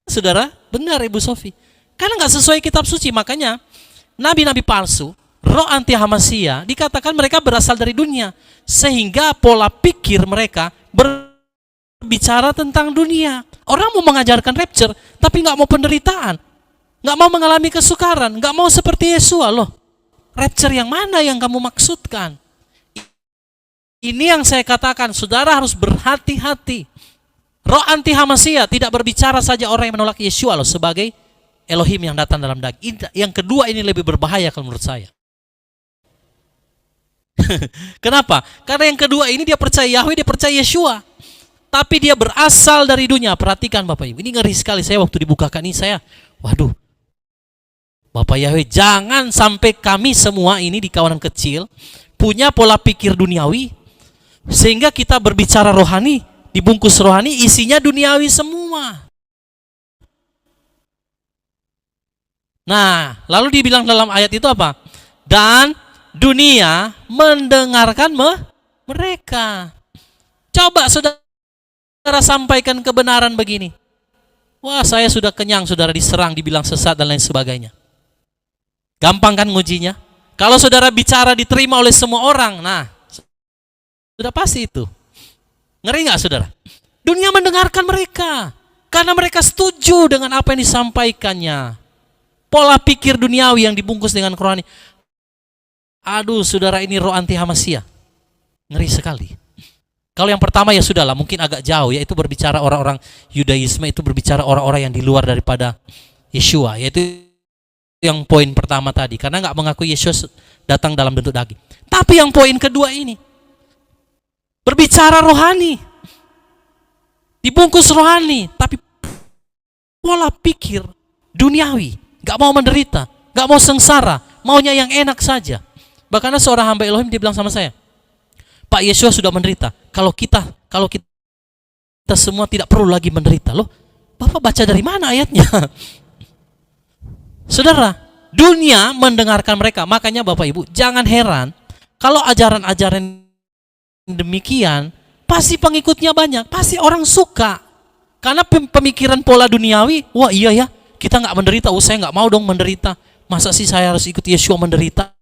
saudara. Benar Ibu Sofi. Karena nggak sesuai kitab suci, makanya nabi-nabi palsu, roh anti-Hamasiyah, dikatakan mereka berasal dari dunia, sehingga pola pikir mereka berbicara tentang dunia. Orang mau mengajarkan rapture, tapi nggak mau penderitaan, nggak mau mengalami kesukaran, nggak mau seperti Yeshua loh. Rapture yang mana yang kamu maksudkan? Ini yang saya katakan, saudara harus berhati-hati. Roh anti Hamasiyah tidak berbicara saja orang yang menolak Yeshua loh sebagai Elohim yang datang dalam daging. Yang kedua ini lebih berbahaya kalau menurut saya. Kenapa? Karena yang kedua ini dia percaya Yahweh, dia percaya Yeshua. Tapi dia berasal dari dunia. Perhatikan Bapak Ibu, ini ngeri sekali. Saya waktu dibukakan ini saya, waduh, Bapak Yahweh, jangan sampai kami semua ini di kawanan kecil punya pola pikir duniawi sehingga kita berbicara rohani, dibungkus rohani, isinya duniawi semua. Nah, lalu dibilang dalam ayat itu apa? Dan dunia mendengarkan mereka. Coba saudara sampaikan kebenaran begini. Wah, saya sudah kenyang, saudara diserang, dibilang sesat dan lain sebagainya. Gampang kan ngujinya? Kalau saudara bicara diterima oleh semua orang, nah, sudah pasti itu. Ngeri nggak saudara? Dunia mendengarkan mereka karena mereka setuju dengan apa yang disampaikannya. Pola pikir duniawi yang dibungkus dengan rohani. Aduh, saudara, ini roh anti Hamasiyah. Ngeri sekali. Kalau yang pertama ya sudahlah, mungkin agak jauh, yaitu berbicara orang-orang Yudaisme, itu berbicara orang-orang yang di luar daripada Yeshua, yaitu yang poin pertama tadi, karena nggak mengakui Yesus datang dalam bentuk daging. Tapi yang poin kedua ini, berbicara rohani, dibungkus rohani, tapi pola pikir duniawi, nggak mau menderita, nggak mau sengsara, maunya yang enak saja. Bahkan seorang hamba Elohim dia bilang sama saya, Pak, Yesus sudah menderita. Kalau kita semua tidak perlu lagi menderita. Loh, Bapak baca dari mana ayatnya? Saudara, dunia mendengarkan mereka. Makanya Bapak Ibu, jangan heran kalau ajaran-ajaran demikian, pasti pengikutnya banyak, pasti orang suka. Karena pemikiran pola duniawi, wah iya ya, kita nggak menderita, saya nggak mau dong menderita. Masa sih saya harus ikut Yeshua menderita?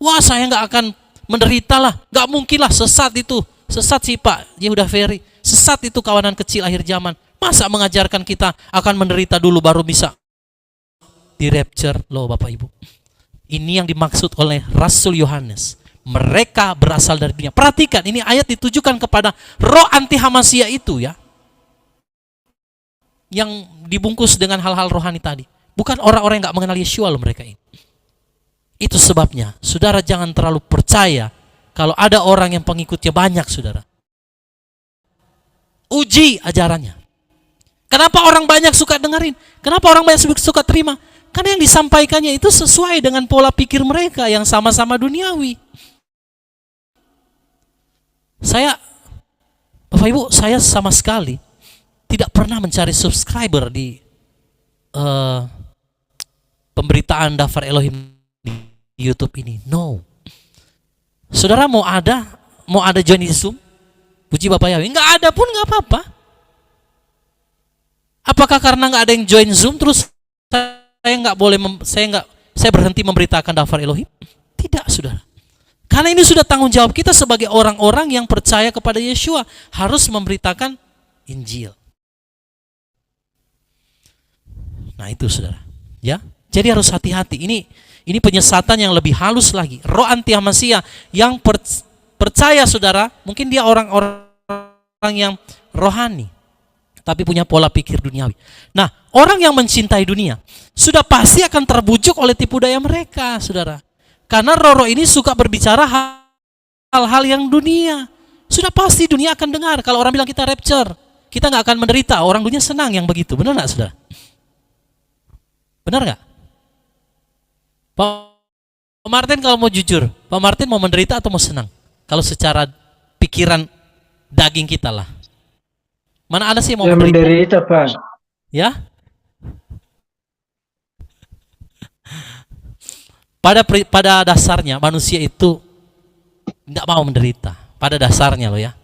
Wah, saya nggak akan menderita lah, nggak mungkin lah, sesat itu. Sesat sih Pak Yehuda Ferry, sesat itu kawanan kecil akhir zaman. Masa mengajarkan kita akan menderita dulu baru bisa di rapture. Loh Bapak Ibu, ini yang dimaksud oleh Rasul Yohanes. Mereka berasal dari dunia. Perhatikan, ini ayat ditujukan kepada roh anti Hamasiyah itu ya, yang dibungkus dengan hal-hal rohani tadi. Bukan orang-orang yang gak mengenal Yeshua loh mereka ini. Itu sebabnya saudara jangan terlalu percaya kalau ada orang yang pengikutnya banyak, saudara. Uji ajarannya. Kenapa orang banyak suka dengerin? Kenapa orang banyak suka terima? Karena yang disampaikannya itu sesuai dengan pola pikir mereka yang sama-sama duniawi. Bapak Ibu, saya sama sekali tidak pernah mencari subscriber di pemberitaan Daftar Elohim di YouTube ini. No. Saudara mau ada join di Zoom? Puji Bapak Yahweh. Enggak ada pun enggak apa-apa. Apakah karena enggak ada yang join Zoom terus saya berhenti memberitakan Daftar Elohim? Tidak, saudara. Karena ini sudah tanggung jawab kita sebagai orang-orang yang percaya kepada Yeshua, harus memberitakan Injil. Nah itu saudara, ya. Jadi harus hati-hati. Ini penyesatan yang lebih halus lagi. Roh anti Hamasiyah yang percaya saudara, mungkin dia orang-orang yang rohani, tapi punya pola pikir duniawi. Nah, orang yang mencintai dunia sudah pasti akan terbujuk oleh tipu daya mereka, saudara. Karena roh-roh ini suka berbicara hal-hal yang dunia. Sudah pasti dunia akan dengar. Kalau orang bilang kita rapture, kita nggak akan menderita. Orang dunia senang yang begitu. Benar nggak, saudara? Benar nggak? Pak Martin kalau mau jujur, Pak Martin mau menderita atau mau senang? Kalau secara pikiran daging kita lah. Mana ada sih yang mau menderita? Pak. Ya? Pada dasarnya manusia itu nggak mau menderita. Pada dasarnya loh ya.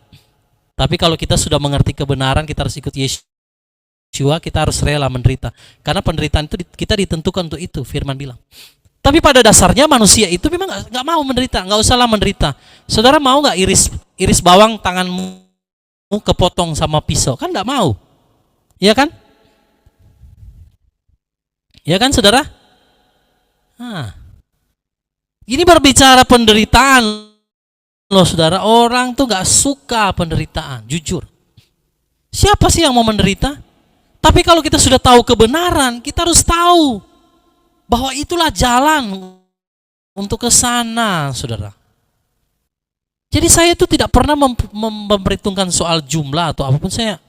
Tapi kalau kita sudah mengerti kebenaran, kita harus ikut Yeshua, kita harus rela menderita. Karena penderitaan itu kita ditentukan untuk itu, firman bilang. Tapi pada dasarnya manusia itu memang nggak mau menderita. Nggak usahlah menderita. Saudara mau nggak iris bawang tanganmu kepotong sama pisau? Kan nggak mau. Iya kan? Iya kan saudara? Nah. Ini berbicara penderitaan loh saudara. Orang tuh gak suka penderitaan, jujur. Siapa sih yang mau menderita? Tapi kalau kita sudah tahu kebenaran, kita harus tahu bahwa itulah jalan untuk ke sana, saudara. Jadi saya itu tidak pernah memperhitungkan soal jumlah atau apapun, saya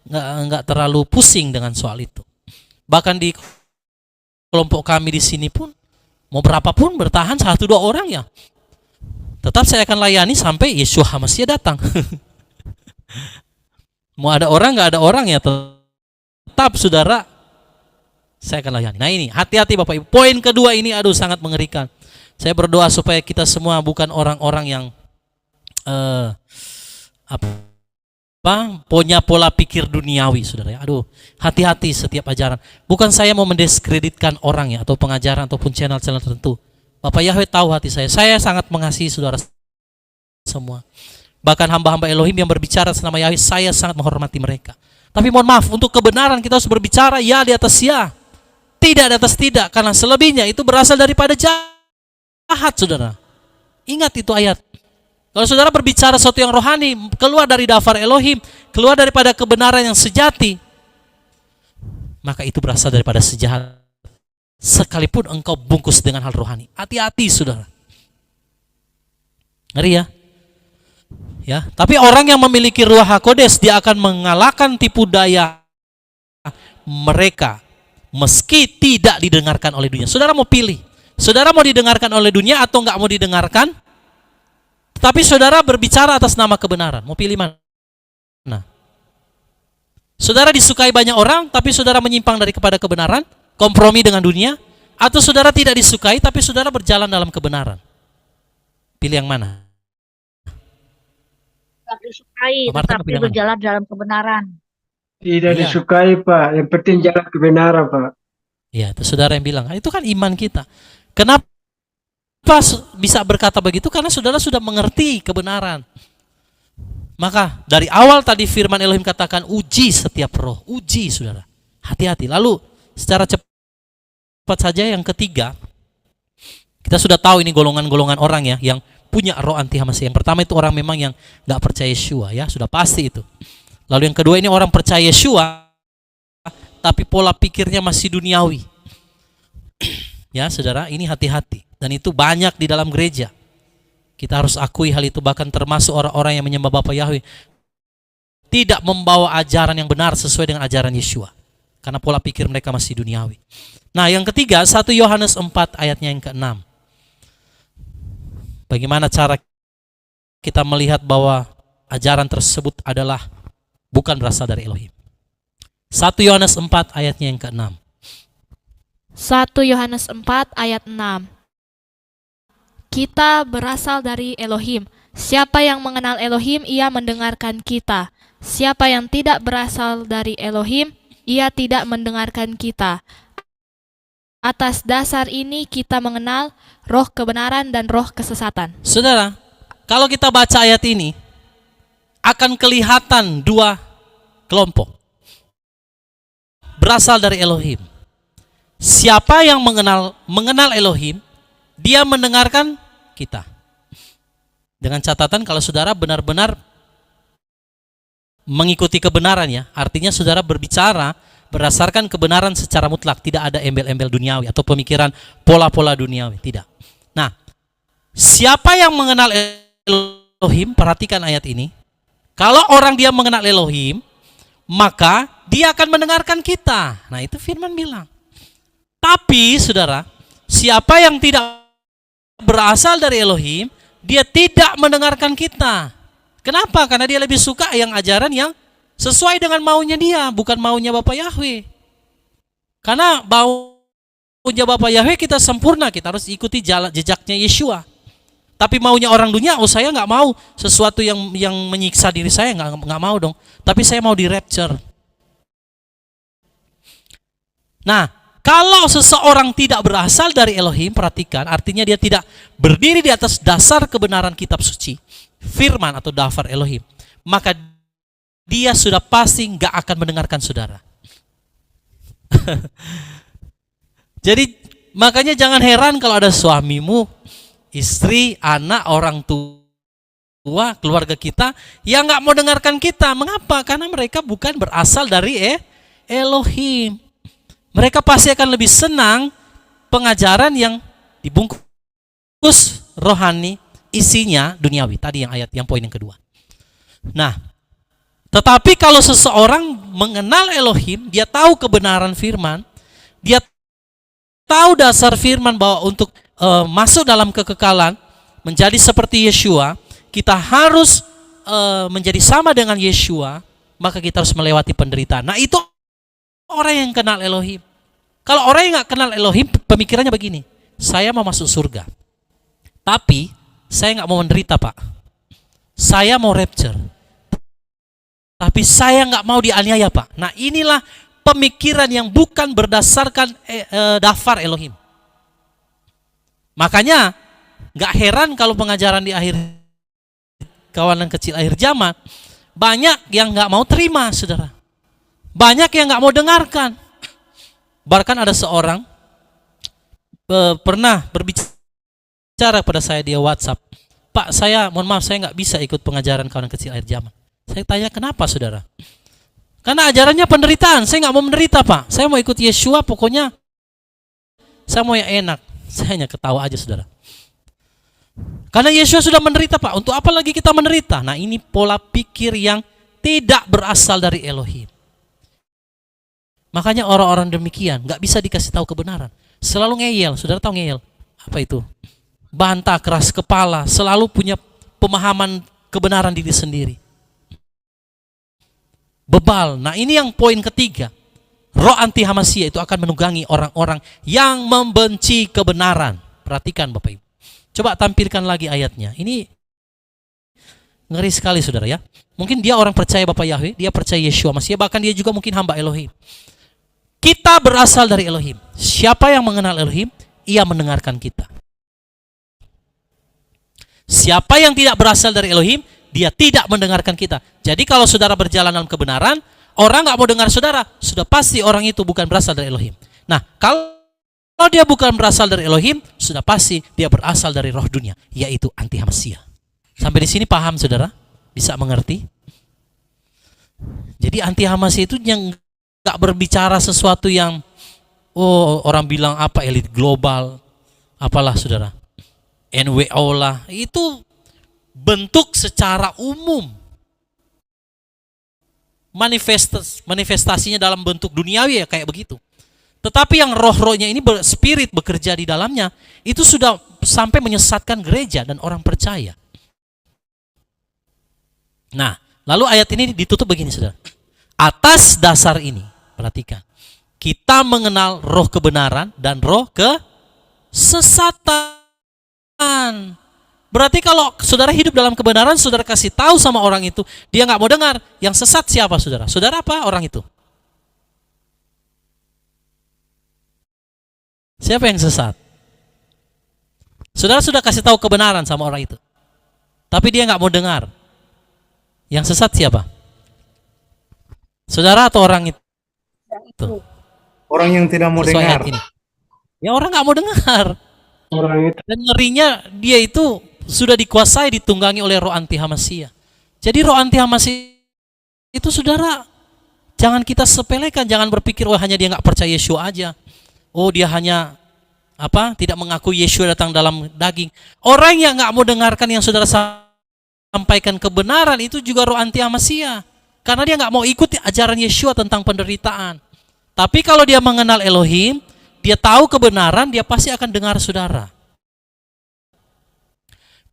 nggak terlalu pusing dengan soal itu. Bahkan di kelompok kami di sini pun, mau berapapun bertahan 1-2 orang ya, tetap saya akan layani sampai Yeshua HaMashiach datang. Mau ada orang nggak ada orang ya, tetap saudara saya akan layani. Nah ini, hati-hati Bapak Ibu. Poin kedua ini, aduh sangat mengerikan. Saya berdoa supaya kita semua bukan orang-orang yang punya pola pikir duniawi, saudara ya. Aduh, hati-hati setiap ajaran. Bukan saya mau mendiskreditkan orang ya, atau pengajaran ataupun channel-channel tertentu. Bapak Yahweh tahu hati saya. Saya sangat mengasihi saudara semua. Bahkan hamba-hamba Elohim yang berbicara senama Yahweh, saya sangat menghormati mereka. Tapi mohon maaf, untuk kebenaran kita harus berbicara ya di atas ya, tidak di atas tidak, karena selebihnya itu berasal daripada jahat, saudara. Ingat itu ayat. Kalau saudara berbicara sesuatu yang rohani, keluar dari daftar Elohim, keluar daripada kebenaran yang sejati, maka itu berasal daripada sejahat. Sekalipun engkau bungkus dengan hal rohani, hati-hati saudara. Ngeri ya? Ya, tapi orang yang memiliki Ruach HaKodes, dia akan mengalahkan tipu daya mereka meski tidak didengarkan oleh dunia. Saudara mau pilih, saudara mau didengarkan oleh dunia atau enggak mau didengarkan? Tapi saudara berbicara atas nama kebenaran, mau pilih mana? Saudara disukai banyak orang tapi saudara menyimpang kepada kebenaran, kompromi dengan dunia, atau saudara tidak disukai tapi saudara berjalan dalam kebenaran? Pilih yang mana? Tidak disukai, Marta, tetapi pilih mana? berjalan dalam kebenaran. Tidak Iya. disukai, Pak. Yang penting jalan kebenaran, Pak. Ya, itu saudara yang bilang. Itu kan iman kita. Kenapa bisa berkata begitu? Karena saudara sudah mengerti kebenaran. Maka dari awal tadi firman Elohim katakan, uji setiap roh. Uji, saudara. Hati-hati. Lalu secara cepat saja yang ketiga, kita sudah tahu ini golongan-golongan orang ya yang punya roh anti HaMashiach. Yang pertama itu orang memang yang nggak percaya Yeshua, ya sudah pasti itu. Lalu yang kedua ini orang percaya Yeshua, tapi pola pikirnya masih duniawi. Ya saudara, ini hati-hati. Dan itu banyak di dalam gereja. Kita harus akui hal itu, bahkan termasuk orang-orang yang menyembah Bapa Yahweh tidak membawa ajaran yang benar sesuai dengan ajaran Yeshua. Karena pola pikir mereka masih duniawi. Nah yang ketiga, 1 Yohanes 4 ayatnya yang ke-6. Bagaimana cara kita melihat bahwa ajaran tersebut adalah bukan berasal dari Elohim? 1 Yohanes 4 ayatnya yang ke-6. 1 Yohanes 4 ayat 6. Kita berasal dari Elohim. Siapa yang mengenal Elohim, ia mendengarkan kita. Siapa yang tidak berasal dari Elohim, ia tidak mendengarkan kita. Atas dasar ini kita mengenal roh kebenaran dan roh kesesatan. Saudara, kalau kita baca ayat ini, akan kelihatan dua kelompok. Berasal dari Elohim. Siapa yang mengenal Elohim, dia mendengarkan kita. Dengan catatan kalau saudara benar-benar mengikuti kebenaran ya, artinya saudara berbicara berdasarkan kebenaran secara mutlak, tidak ada embel-embel duniawi atau pemikiran pola-pola duniawi, tidak. Nah, siapa yang mengenal Elohim, perhatikan ayat ini. Kalau orang dia mengenal Elohim, maka dia akan mendengarkan kita. Nah, itu firman bilang. Tapi, saudara, siapa yang tidak berasal dari Elohim, dia tidak mendengarkan kita. Kenapa? Karena dia lebih suka yang ajaran yang sesuai dengan maunya dia, bukan maunya Bapa Yahweh. Karena maunya Bapa Yahweh kita sempurna, kita harus ikuti jejaknya Yeshua. Tapi maunya orang dunia, oh saya nggak mau sesuatu yang menyiksa diri saya, nggak mau dong. Tapi saya mau di rapture. Nah, kalau seseorang tidak berasal dari Elohim, perhatikan, artinya dia tidak berdiri di atas dasar kebenaran kitab suci, firman atau daftar Elohim, maka dia sudah pasti nggak akan mendengarkan saudara. Jadi makanya jangan heran kalau ada suamimu, istri, anak, orang tua keluarga kita yang nggak mau dengarkan kita. Mengapa? Karena mereka bukan berasal dari Elohim. Mereka pasti akan lebih senang pengajaran yang dibungkus rohani, isinya duniawi. Tadi yang ayat, yang poin yang kedua. Nah, tetapi kalau seseorang mengenal Elohim, dia tahu kebenaran firman, dia tahu dasar firman bahwa untuk masuk dalam kekekalan, menjadi seperti Yeshua, kita harus menjadi sama dengan Yeshua, maka kita harus melewati penderitaan. Nah, itu orang yang kenal Elohim. Kalau orang yang nggak kenal Elohim, pemikirannya begini: saya mau masuk surga, tapi saya nggak mau menderita, Pak. Saya mau rapture, tapi saya nggak mau dianiaya, Pak. Nah, inilah pemikiran yang bukan berdasarkan daftar Elohim. Makanya nggak heran kalau pengajaran di akhir kawanan kecil akhir zaman banyak yang nggak mau terima, saudara. Banyak yang nggak mau dengarkan. Bahkan ada seorang pernah berbicara pada saya di WhatsApp, Pak, saya mohon maaf, saya nggak bisa ikut pengajaran kawanan kecil akhir zaman. Saya tanya, kenapa, saudara? Karena ajarannya penderitaan. Saya nggak mau menderita, Pak. Saya mau ikut Yeshua, pokoknya saya mau yang enak. Saya hanya ketawa aja, saudara. Karena Yeshua sudah menderita, Pak. Untuk apa lagi kita menderita? Nah, ini pola pikir yang tidak berasal dari Elohim. Makanya orang-orang demikian nggak bisa dikasih tahu kebenaran. Selalu ngeyel. Saudara tahu ngeyel? Apa itu? Bantah, keras kepala. Selalu punya pemahaman kebenaran diri sendiri. Bebal. Nah, ini yang poin ketiga. Roh anti Hamasia itu akan menunggangi orang-orang yang membenci kebenaran. Perhatikan Bapak Ibu. Coba tampilkan lagi ayatnya. Ini ngeri sekali, saudara ya. Mungkin dia orang percaya Bapak Yahweh, dia percaya Yeshua Masih, bahkan dia juga mungkin hamba Elohim. Kita berasal dari Elohim. Siapa yang mengenal Elohim, ia mendengarkan kita. Siapa yang tidak berasal dari Elohim, dia tidak mendengarkan kita. Jadi kalau saudara berjalan dalam kebenaran, orang nggak mau dengar saudara, sudah pasti orang itu bukan berasal dari Elohim. Nah, kalau dia bukan berasal dari Elohim, sudah pasti dia berasal dari roh dunia, yaitu anti Hamasia. Sampai di sini paham, saudara? Bisa mengerti? Jadi anti Hamasia itu yang nggak berbicara sesuatu yang orang bilang apa elit global, apalah, saudara, NWO lah, itu bentuk secara umum. Manifestasinya dalam bentuk duniawi ya kayak begitu. Tetapi yang roh-rohnya ini spirit bekerja di dalamnya, itu sudah sampai menyesatkan gereja dan orang percaya. Nah, lalu ayat ini ditutup begini, saudara. Atas dasar ini, perhatikan, kita mengenal roh kebenaran dan roh kesesatan. Berarti kalau saudara hidup dalam kebenaran, saudara kasih tahu sama orang itu, dia nggak mau dengar. Yang sesat siapa, saudara? Saudara apa orang itu? Siapa yang sesat? Saudara sudah kasih tahu kebenaran sama orang itu, tapi dia nggak mau dengar. Yang sesat siapa? Saudara atau orang itu? Orang yang tidak mau Sesuai dengar. ayat ini. Ya, orang nggak mau dengar. Orang itu. Dan ngerinya dia itu sudah dikuasai, ditunggangi oleh roh anti Hamasia. Jadi roh anti Hamasia itu, saudara, jangan kita sepelekan. Jangan berpikir hanya dia nggak percaya Yeshua aja. Dia hanya tidak mengaku Yeshua datang dalam daging. Orang yang nggak mau dengarkan yang saudara sampaikan kebenaran itu juga roh anti Hamasia. Karena dia nggak mau ikuti ajaran Yeshua tentang penderitaan. Tapi kalau dia mengenal Elohim, dia tahu kebenaran, dia pasti akan dengar saudara.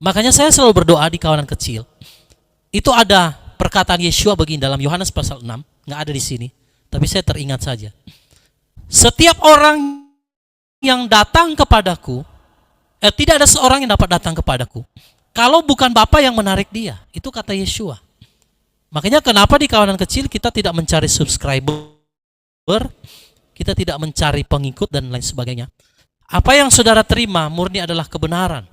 Makanya saya selalu berdoa di kawanan kecil. Itu ada perkataan Yeshua begini dalam Yohanes pasal 6, nggak ada di sini, tapi saya teringat saja. Setiap orang yang datang kepadaku, tidak ada seorang yang dapat datang kepadaku kalau bukan Bapa yang menarik dia. Itu kata Yeshua. Makanya kenapa di kawanan kecil kita tidak mencari subscriber, kita tidak mencari pengikut dan lain sebagainya. Apa yang saudara terima murni adalah kebenaran.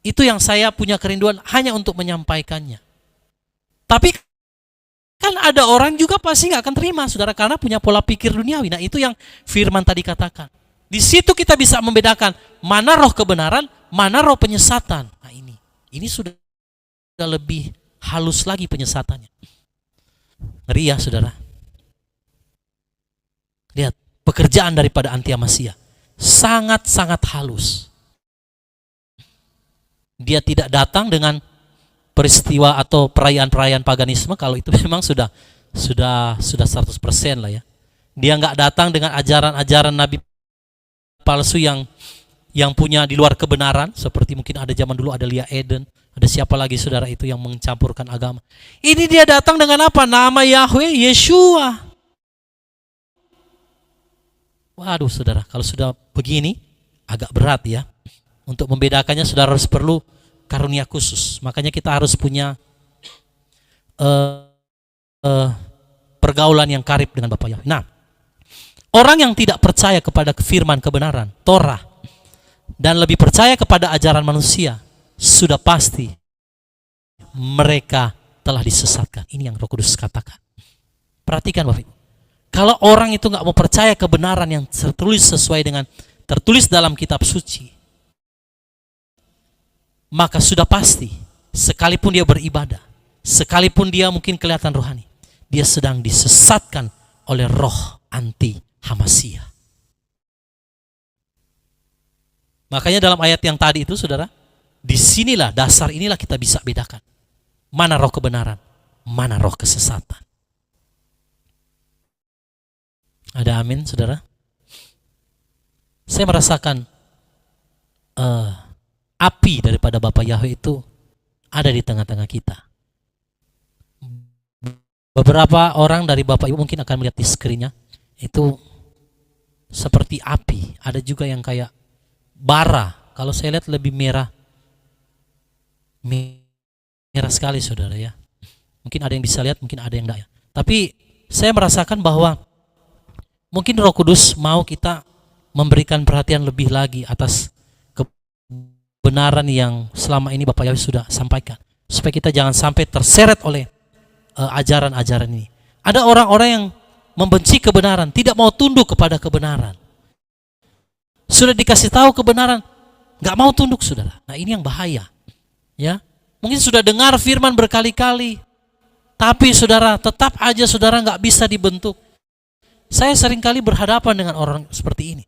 Itu yang saya punya kerinduan hanya untuk menyampaikannya. Tapi kan ada orang juga pasti nggak akan terima, saudara, karena punya pola pikir duniawi. Nah, itu yang firman tadi katakan. Di situ kita bisa membedakan mana roh kebenaran, mana roh penyesatan. Nah, ini sudah lebih halus lagi penyesatannya. Ngeri ya saudara. Lihat, pekerjaan daripada anti Hamasiyah sangat-sangat halus. Dia tidak datang dengan peristiwa atau perayaan-perayaan paganisme, kalau itu memang sudah 100% lah ya. Dia nggak datang dengan ajaran-ajaran nabi palsu yang punya di luar kebenaran, seperti mungkin ada zaman dulu ada Lia Eden, ada siapa lagi saudara itu yang mencampurkan agama. Ini dia datang dengan apa? Nama Yahweh, Yeshua. Waduh saudara, kalau sudah begini agak berat ya. Untuk membedakannya saudara harus perlu karunia khusus. Makanya kita harus punya pergaulan yang karib dengan Bapak Yahweh. Nah, orang yang tidak percaya kepada firman kebenaran, Torah, dan lebih percaya kepada ajaran manusia, sudah pasti mereka telah disesatkan. Ini yang Roh Kudus katakan. Perhatikan Bapak Ibu. Kalau orang itu nggak mau percaya kebenaran yang tertulis sesuai dengan tertulis dalam kitab suci, maka sudah pasti sekalipun dia beribadah, sekalipun dia mungkin kelihatan rohani, dia sedang disesatkan oleh roh anti Hamasiyah. Makanya dalam ayat yang tadi itu saudara, disinilah dasar inilah kita bisa bedakan mana roh kebenaran, mana roh kesesatan. Ada amin saudara? Saya merasakan api daripada Bapa Yahweh itu ada di tengah-tengah kita. Beberapa orang dari Bapak Ibu mungkin akan melihat di screen-nya, itu seperti api. Ada juga yang kayak bara. Kalau saya lihat lebih merah. Merah sekali saudara ya. Mungkin ada yang bisa lihat, mungkin ada yang enggak ya. Tapi saya merasakan bahwa mungkin Roh Kudus mau kita memberikan perhatian lebih lagi atas kebenaran yang selama ini Bapak Yahweh sudah sampaikan. Supaya kita jangan sampai terseret oleh ajaran-ajaran ini. Ada orang-orang yang membenci kebenaran, tidak mau tunduk kepada kebenaran. Sudah dikasih tahu kebenaran, nggak mau tunduk saudara. Nah ini yang bahaya. Ya, mungkin sudah dengar firman berkali-kali, tapi saudara tetap aja saudara nggak bisa dibentuk. Saya seringkali berhadapan dengan orang seperti ini.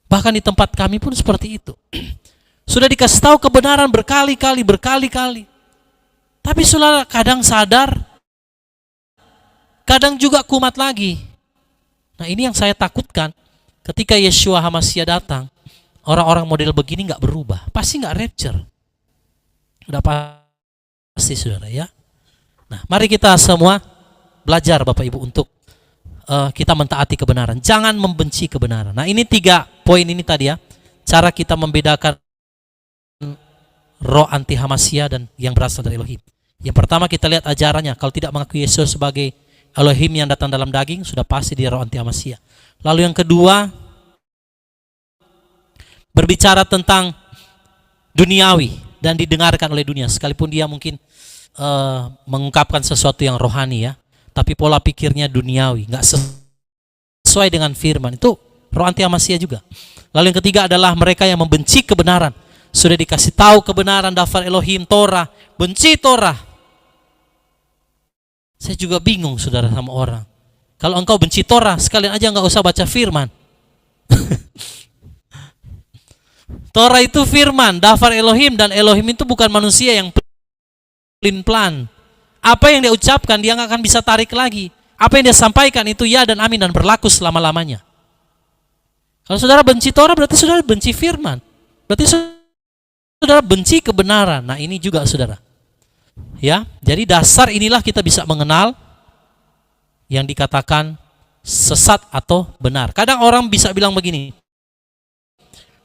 Bahkan di tempat kami pun seperti itu. Sudah dikasih tahu kebenaran berkali-kali, tapi saudara kadang sadar, kadang juga kumat lagi. Nah ini yang saya takutkan. Ketika Yeshua Hamasiyah datang, orang-orang model begini nggak berubah, pasti nggak rapture. Udah pasti saudara ya. Nah mari kita semua belajar Bapak Ibu untuk kita mentaati kebenaran, jangan membenci kebenaran. Nah ini 3 poin ini tadi ya, cara kita membedakan roh anti Hamasiyah dan yang berasal dari Elohim. Yang pertama kita lihat ajarannya. Kalau tidak mengakui Yesus sebagai Elohim yang datang dalam daging, sudah pasti dia roh anti Hamasiyah. Lalu yang kedua, berbicara tentang duniawi dan didengarkan oleh dunia, sekalipun dia mungkin mengungkapkan sesuatu yang rohani ya, tapi pola pikirnya duniawi, nggak sesuai dengan firman, itu roh anti Hamasiyah juga. Lalu yang ketiga adalah mereka yang membenci kebenaran. Sudah dikasih tahu kebenaran, daftar Elohim, Torah, benci Torah. Saya juga bingung saudara sama orang. Kalau engkau benci Torah, sekalian aja nggak usah baca firman. Torah itu firman, daftar Elohim, dan Elohim itu bukan manusia yang pelin-pelan. Apa yang dia ucapkan dia nggak akan bisa tarik lagi. Apa yang dia sampaikan itu ya dan amin dan berlaku selama-lamanya. Kalau saudara benci Torah berarti saudara benci firman. Berarti saudara benci kebenaran. Nah ini juga saudara. Ya, jadi dasar inilah kita bisa mengenal yang dikatakan sesat atau benar. Kadang orang bisa bilang begini,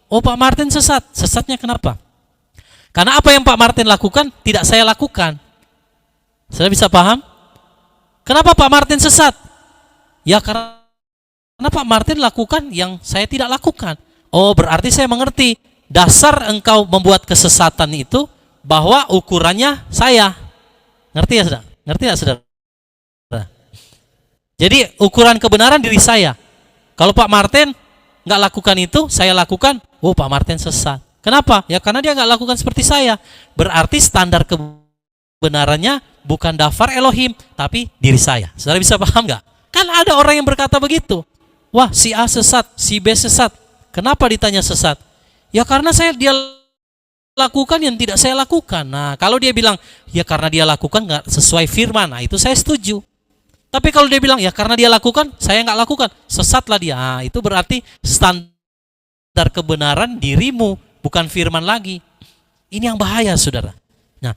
oh Pak Martin sesat. Sesatnya kenapa? Karena apa yang Pak Martin lakukan tidak saya lakukan. Saya bisa paham? Kenapa Pak Martin sesat? Ya karena Pak Martin lakukan yang saya tidak lakukan. Oh berarti saya mengerti. Dasar engkau membuat kesesatan itu bahwa ukurannya saya. Ngerti ya saudara? Ngerti ya saudara? Jadi ukuran kebenaran diri saya. Kalau Pak Martin nggak lakukan itu, saya lakukan. Oh Pak Martin sesat. Kenapa? Ya karena dia nggak lakukan seperti saya. Berarti standar kebenaran kebenarannya bukan daftar Elohim, tapi diri saya. Saudara bisa paham nggak? Kan ada orang yang berkata begitu. Wah, si A sesat, si B sesat. Kenapa ditanya sesat? Ya karena dia lakukan yang tidak saya lakukan. Nah, kalau dia bilang, ya karena dia lakukan nggak sesuai firman, nah itu saya setuju. Tapi kalau dia bilang, ya karena dia lakukan, saya nggak lakukan, sesatlah dia. Nah, itu berarti standar kebenaran dirimu, bukan firman lagi. Ini yang bahaya, saudara. Nah,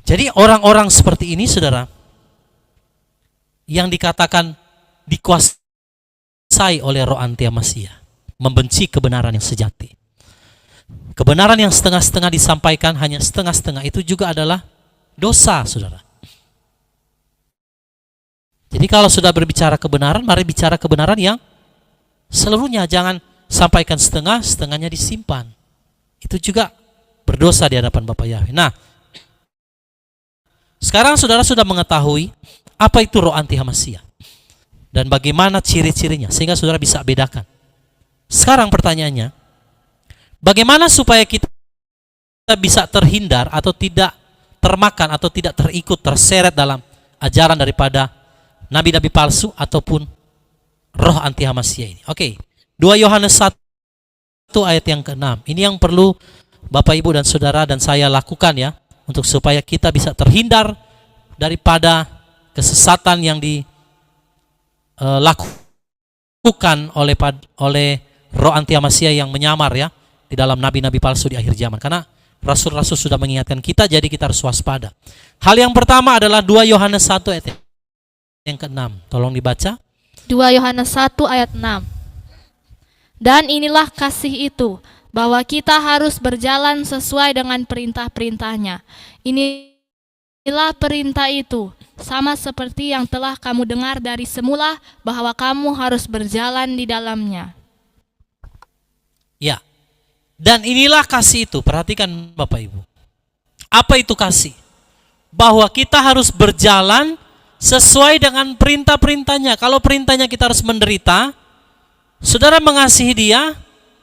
jadi orang-orang seperti ini, saudara, yang dikatakan dikuasai oleh roh antiamasia, membenci kebenaran yang sejati. Kebenaran yang setengah-setengah disampaikan, hanya setengah-setengah, itu juga adalah dosa, saudara. Jadi kalau sudah berbicara kebenaran, mari bicara kebenaran yang seluruhnya. Jangan sampaikan setengah, setengahnya disimpan. Itu juga berdosa di hadapan Bapa Yahweh. Nah, sekarang saudara sudah mengetahui apa itu roh anti-Hamasia dan bagaimana ciri-cirinya, sehingga saudara bisa bedakan. Sekarang pertanyaannya, bagaimana supaya kita bisa terhindar atau tidak termakan atau tidak terikut, terseret dalam ajaran daripada nabi-nabi palsu ataupun roh anti-Hamasia ini? Oke, 2 Yohanes 1 ayat yang ke-6. Ini yang perlu Bapak, Ibu, dan Saudara dan saya lakukan ya, untuk supaya kita bisa terhindar daripada kesesatan yang dilakukan oleh roh anti-Hamasia yang menyamar ya di dalam nabi-nabi palsu di akhir zaman. Karena rasul-rasul sudah mengingatkan kita, jadi kita harus waspada. Hal yang pertama adalah 2 Yohanes 1 ayat yang ke-6. Tolong dibaca. 2 Yohanes 1 ayat 6. Dan inilah kasih itu, bahwa kita harus berjalan sesuai dengan perintah-perintahnya. Inilah perintah itu, sama seperti yang telah kamu dengar dari semula, bahwa kamu harus berjalan di dalamnya. Ya. Dan inilah kasih itu. Perhatikan Bapak Ibu. Apa itu kasih? Bahwa kita harus berjalan sesuai dengan perintah-perintahnya. Kalau perintahnya kita harus menderita, saudara mengasihi dia,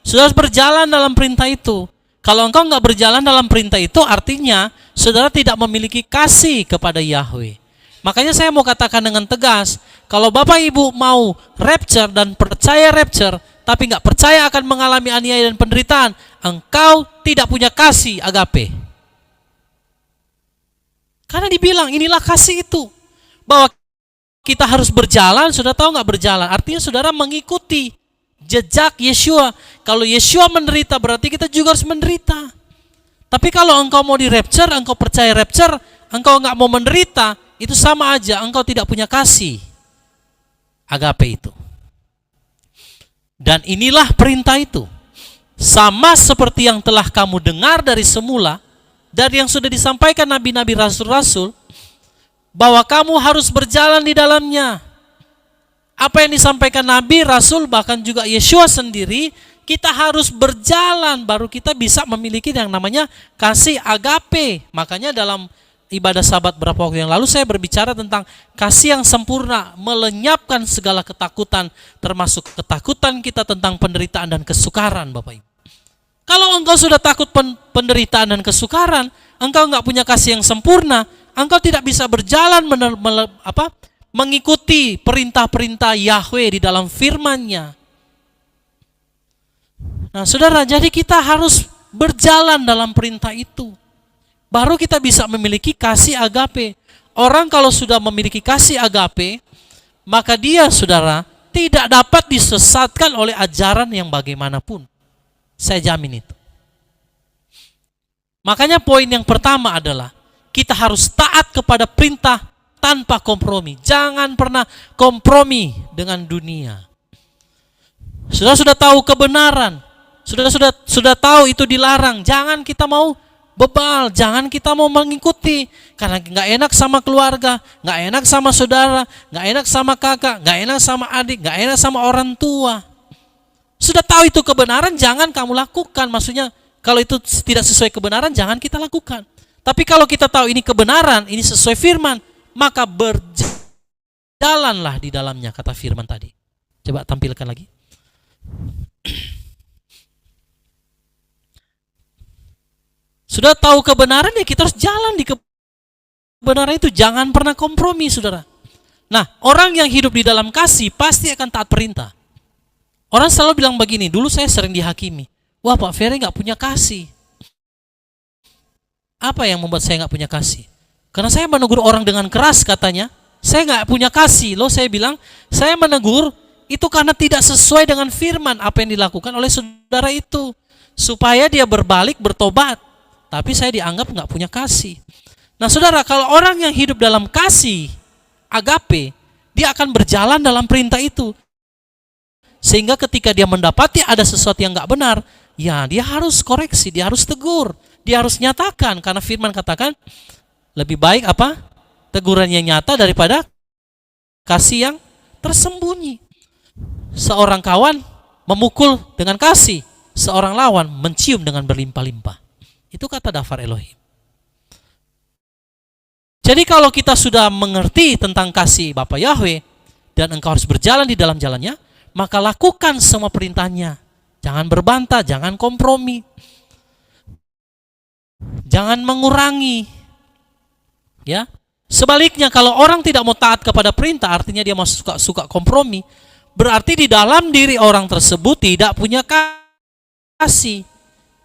saudara harus berjalan dalam perintah itu. Kalau engkau nggak berjalan dalam perintah itu, artinya saudara tidak memiliki kasih kepada Yahweh. Makanya saya mau katakan dengan tegas, kalau Bapak Ibu mau rapture dan percaya rapture, tapi nggak percaya akan mengalami aniaya dan penderitaan, engkau tidak punya kasih agape. Karena dibilang inilah kasih itu, bahwa kita harus berjalan. Sudah tahu nggak berjalan? Artinya saudara mengikuti jejak Yeshua. Kalau Yeshua menderita, berarti kita juga harus menderita. Tapi kalau engkau mau di rapture, engkau percaya rapture, engkau nggak mau menderita, itu sama aja engkau tidak punya kasih agape itu. Dan inilah perintah itu, sama seperti yang telah kamu dengar dari semula, dari yang sudah disampaikan nabi-nabi, rasul-rasul, bahwa kamu harus berjalan di dalamnya. Apa yang disampaikan nabi, rasul, bahkan juga Yeshua sendiri, kita harus berjalan baru kita bisa memiliki yang namanya kasih agape. Makanya dalam ibadah Sabat beberapa waktu yang lalu saya berbicara tentang kasih yang sempurna, melenyapkan segala ketakutan, termasuk ketakutan kita tentang penderitaan dan kesukaran, Bapak Ibu. Kalau engkau sudah takut penderitaan dan kesukaran, engkau nggak punya kasih yang sempurna, engkau tidak bisa berjalan mengikuti perintah-perintah Yahweh di dalam firman-Nya. Nah, saudara, jadi kita harus berjalan dalam perintah itu. Baru kita bisa memiliki kasih agape. Orang kalau sudah memiliki kasih agape, maka dia, saudara, tidak dapat disesatkan oleh ajaran yang bagaimanapun. Saya jamin itu. Makanya poin yang pertama adalah kita harus taat kepada perintah tanpa kompromi. Jangan pernah kompromi dengan dunia. Sudah tahu kebenaran, sudah tahu itu dilarang. Jangan kita mau bebal, jangan kita mau mengikuti, karena nggak enak sama keluarga, nggak enak sama saudara, nggak enak sama kakak, nggak enak sama adik, nggak enak sama orang tua. Sudah tahu itu kebenaran, jangan kamu lakukan. Maksudnya kalau itu tidak sesuai kebenaran, jangan kita lakukan. Tapi kalau kita tahu ini kebenaran, ini sesuai firman, maka berjalanlah di dalamnya, kata firman tadi. Coba tampilkan lagi. Sudah tahu kebenaran, ya kita harus jalan di kebenaran itu jangan pernah kompromi, saudara. Nah, orang yang hidup di dalam kasih pasti akan taat perintah. Orang selalu bilang begini, dulu saya sering dihakimi. Wah, Pak Ferry nggak punya kasih. Apa yang membuat saya nggak punya kasih? Karena saya menegur orang dengan keras katanya. Saya nggak punya kasih. Loh, saya bilang, saya menegur itu karena tidak sesuai dengan firman apa yang dilakukan oleh saudara itu. Supaya dia berbalik, bertobat. Tapi saya dianggap nggak punya kasih. Nah, saudara, kalau orang yang hidup dalam kasih, agape, dia akan berjalan dalam perintah itu. Sehingga ketika dia mendapati ada sesuatu yang nggak benar, ya dia harus koreksi, dia harus tegur, dia harus nyatakan. Karena firman katakan, lebih baik apa? Teguran yang nyata daripada kasih yang tersembunyi. Seorang kawan memukul dengan kasih, seorang lawan mencium dengan berlimpah-limpah. Itu kata Dafar Elohim. Jadi kalau kita sudah mengerti tentang kasih Bapa Yahweh dan engkau harus berjalan di dalam jalannya, maka lakukan semua perintahnya. Jangan berbantah, jangan kompromi. Jangan mengurangi. Ya. Sebaliknya kalau orang tidak mau taat kepada perintah, artinya dia masih suka kompromi, berarti di dalam diri orang tersebut tidak punya kasih.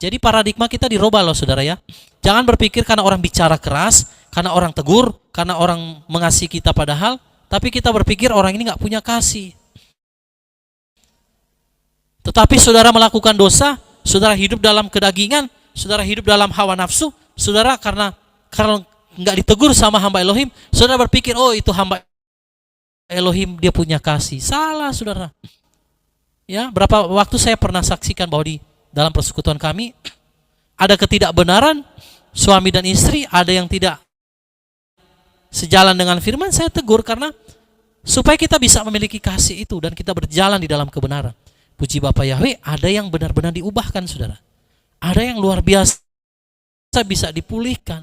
Jadi paradigma kita dirubah loh, saudara ya. Jangan berpikir karena orang bicara keras, karena orang tegur, karena orang mengasihi kita padahal, tapi kita berpikir orang ini nggak punya kasih. Tetapi saudara melakukan dosa, saudara hidup dalam kedagingan, saudara hidup dalam hawa nafsu, saudara karena nggak ditegur sama hamba Elohim, saudara berpikir, oh itu hamba Elohim dia punya kasih. Salah, saudara. Ya, berapa waktu saya pernah saksikan bahwa di dalam persekutuan kami ada ketidakbenaran suami dan istri, ada yang tidak sejalan dengan firman, saya tegur karena supaya kita bisa memiliki kasih itu dan kita berjalan di dalam kebenaran. Puji Bapa Yahweh, ada yang benar-benar diubahkan, saudara. Ada yang luar biasa bisa dipulihkan.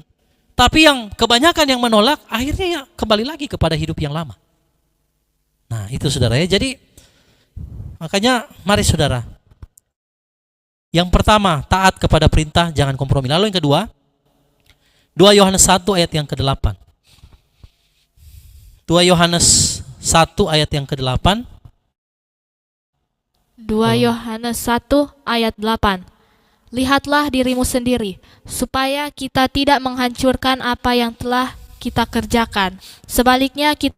Tapi yang kebanyakan yang menolak, akhirnya ya kembali lagi kepada hidup yang lama. Nah, itu saudara ya. Jadi makanya mari saudara. Yang pertama, taat kepada perintah, jangan kompromi. Lalu yang kedua, 2 Yohanes 1 ayat yang ke-8. 2 Yohanes 1 ayat yang ke-8. 2 Yohanes 1 ayat 8. Lihatlah dirimu sendiri, supaya kita tidak menghancurkan apa yang telah kita kerjakan. Sebaliknya kita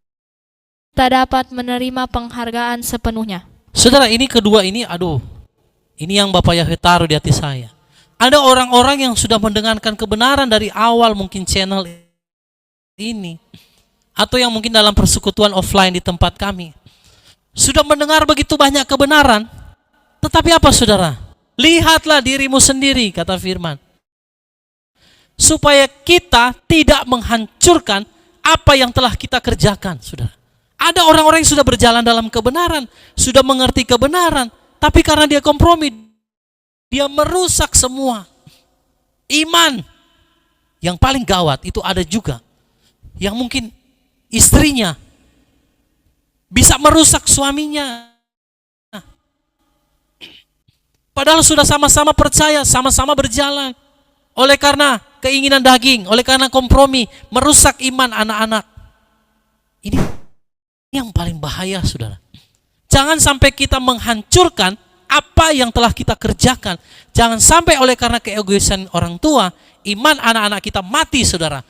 dapat menerima penghargaan sepenuhnya. Saudara, ini kedua ini, ini yang Bapak Yahweh taruh di hati saya. Ada orang-orang yang sudah mendengarkan kebenaran dari awal mungkin channel ini. Atau yang mungkin dalam persekutuan offline di tempat kami. Sudah mendengar begitu banyak kebenaran. Tetapi apa saudara? Lihatlah dirimu sendiri, kata firman. Supaya kita tidak menghancurkan apa yang telah kita kerjakan, saudara. Ada orang-orang yang sudah berjalan dalam kebenaran, sudah mengerti kebenaran, tapi karena dia kompromi, dia merusak semua. Iman yang paling gawat itu ada juga yang mungkin istrinya bisa merusak suaminya. Padahal sudah sama-sama percaya, sama-sama berjalan. Oleh karena keinginan daging, oleh karena kompromi, merusak iman anak-anak. Ini yang paling bahaya, saudara. Jangan sampai kita menghancurkan apa yang telah kita kerjakan. Jangan sampai oleh karena keegoisan orang tua, iman anak-anak kita mati, saudara.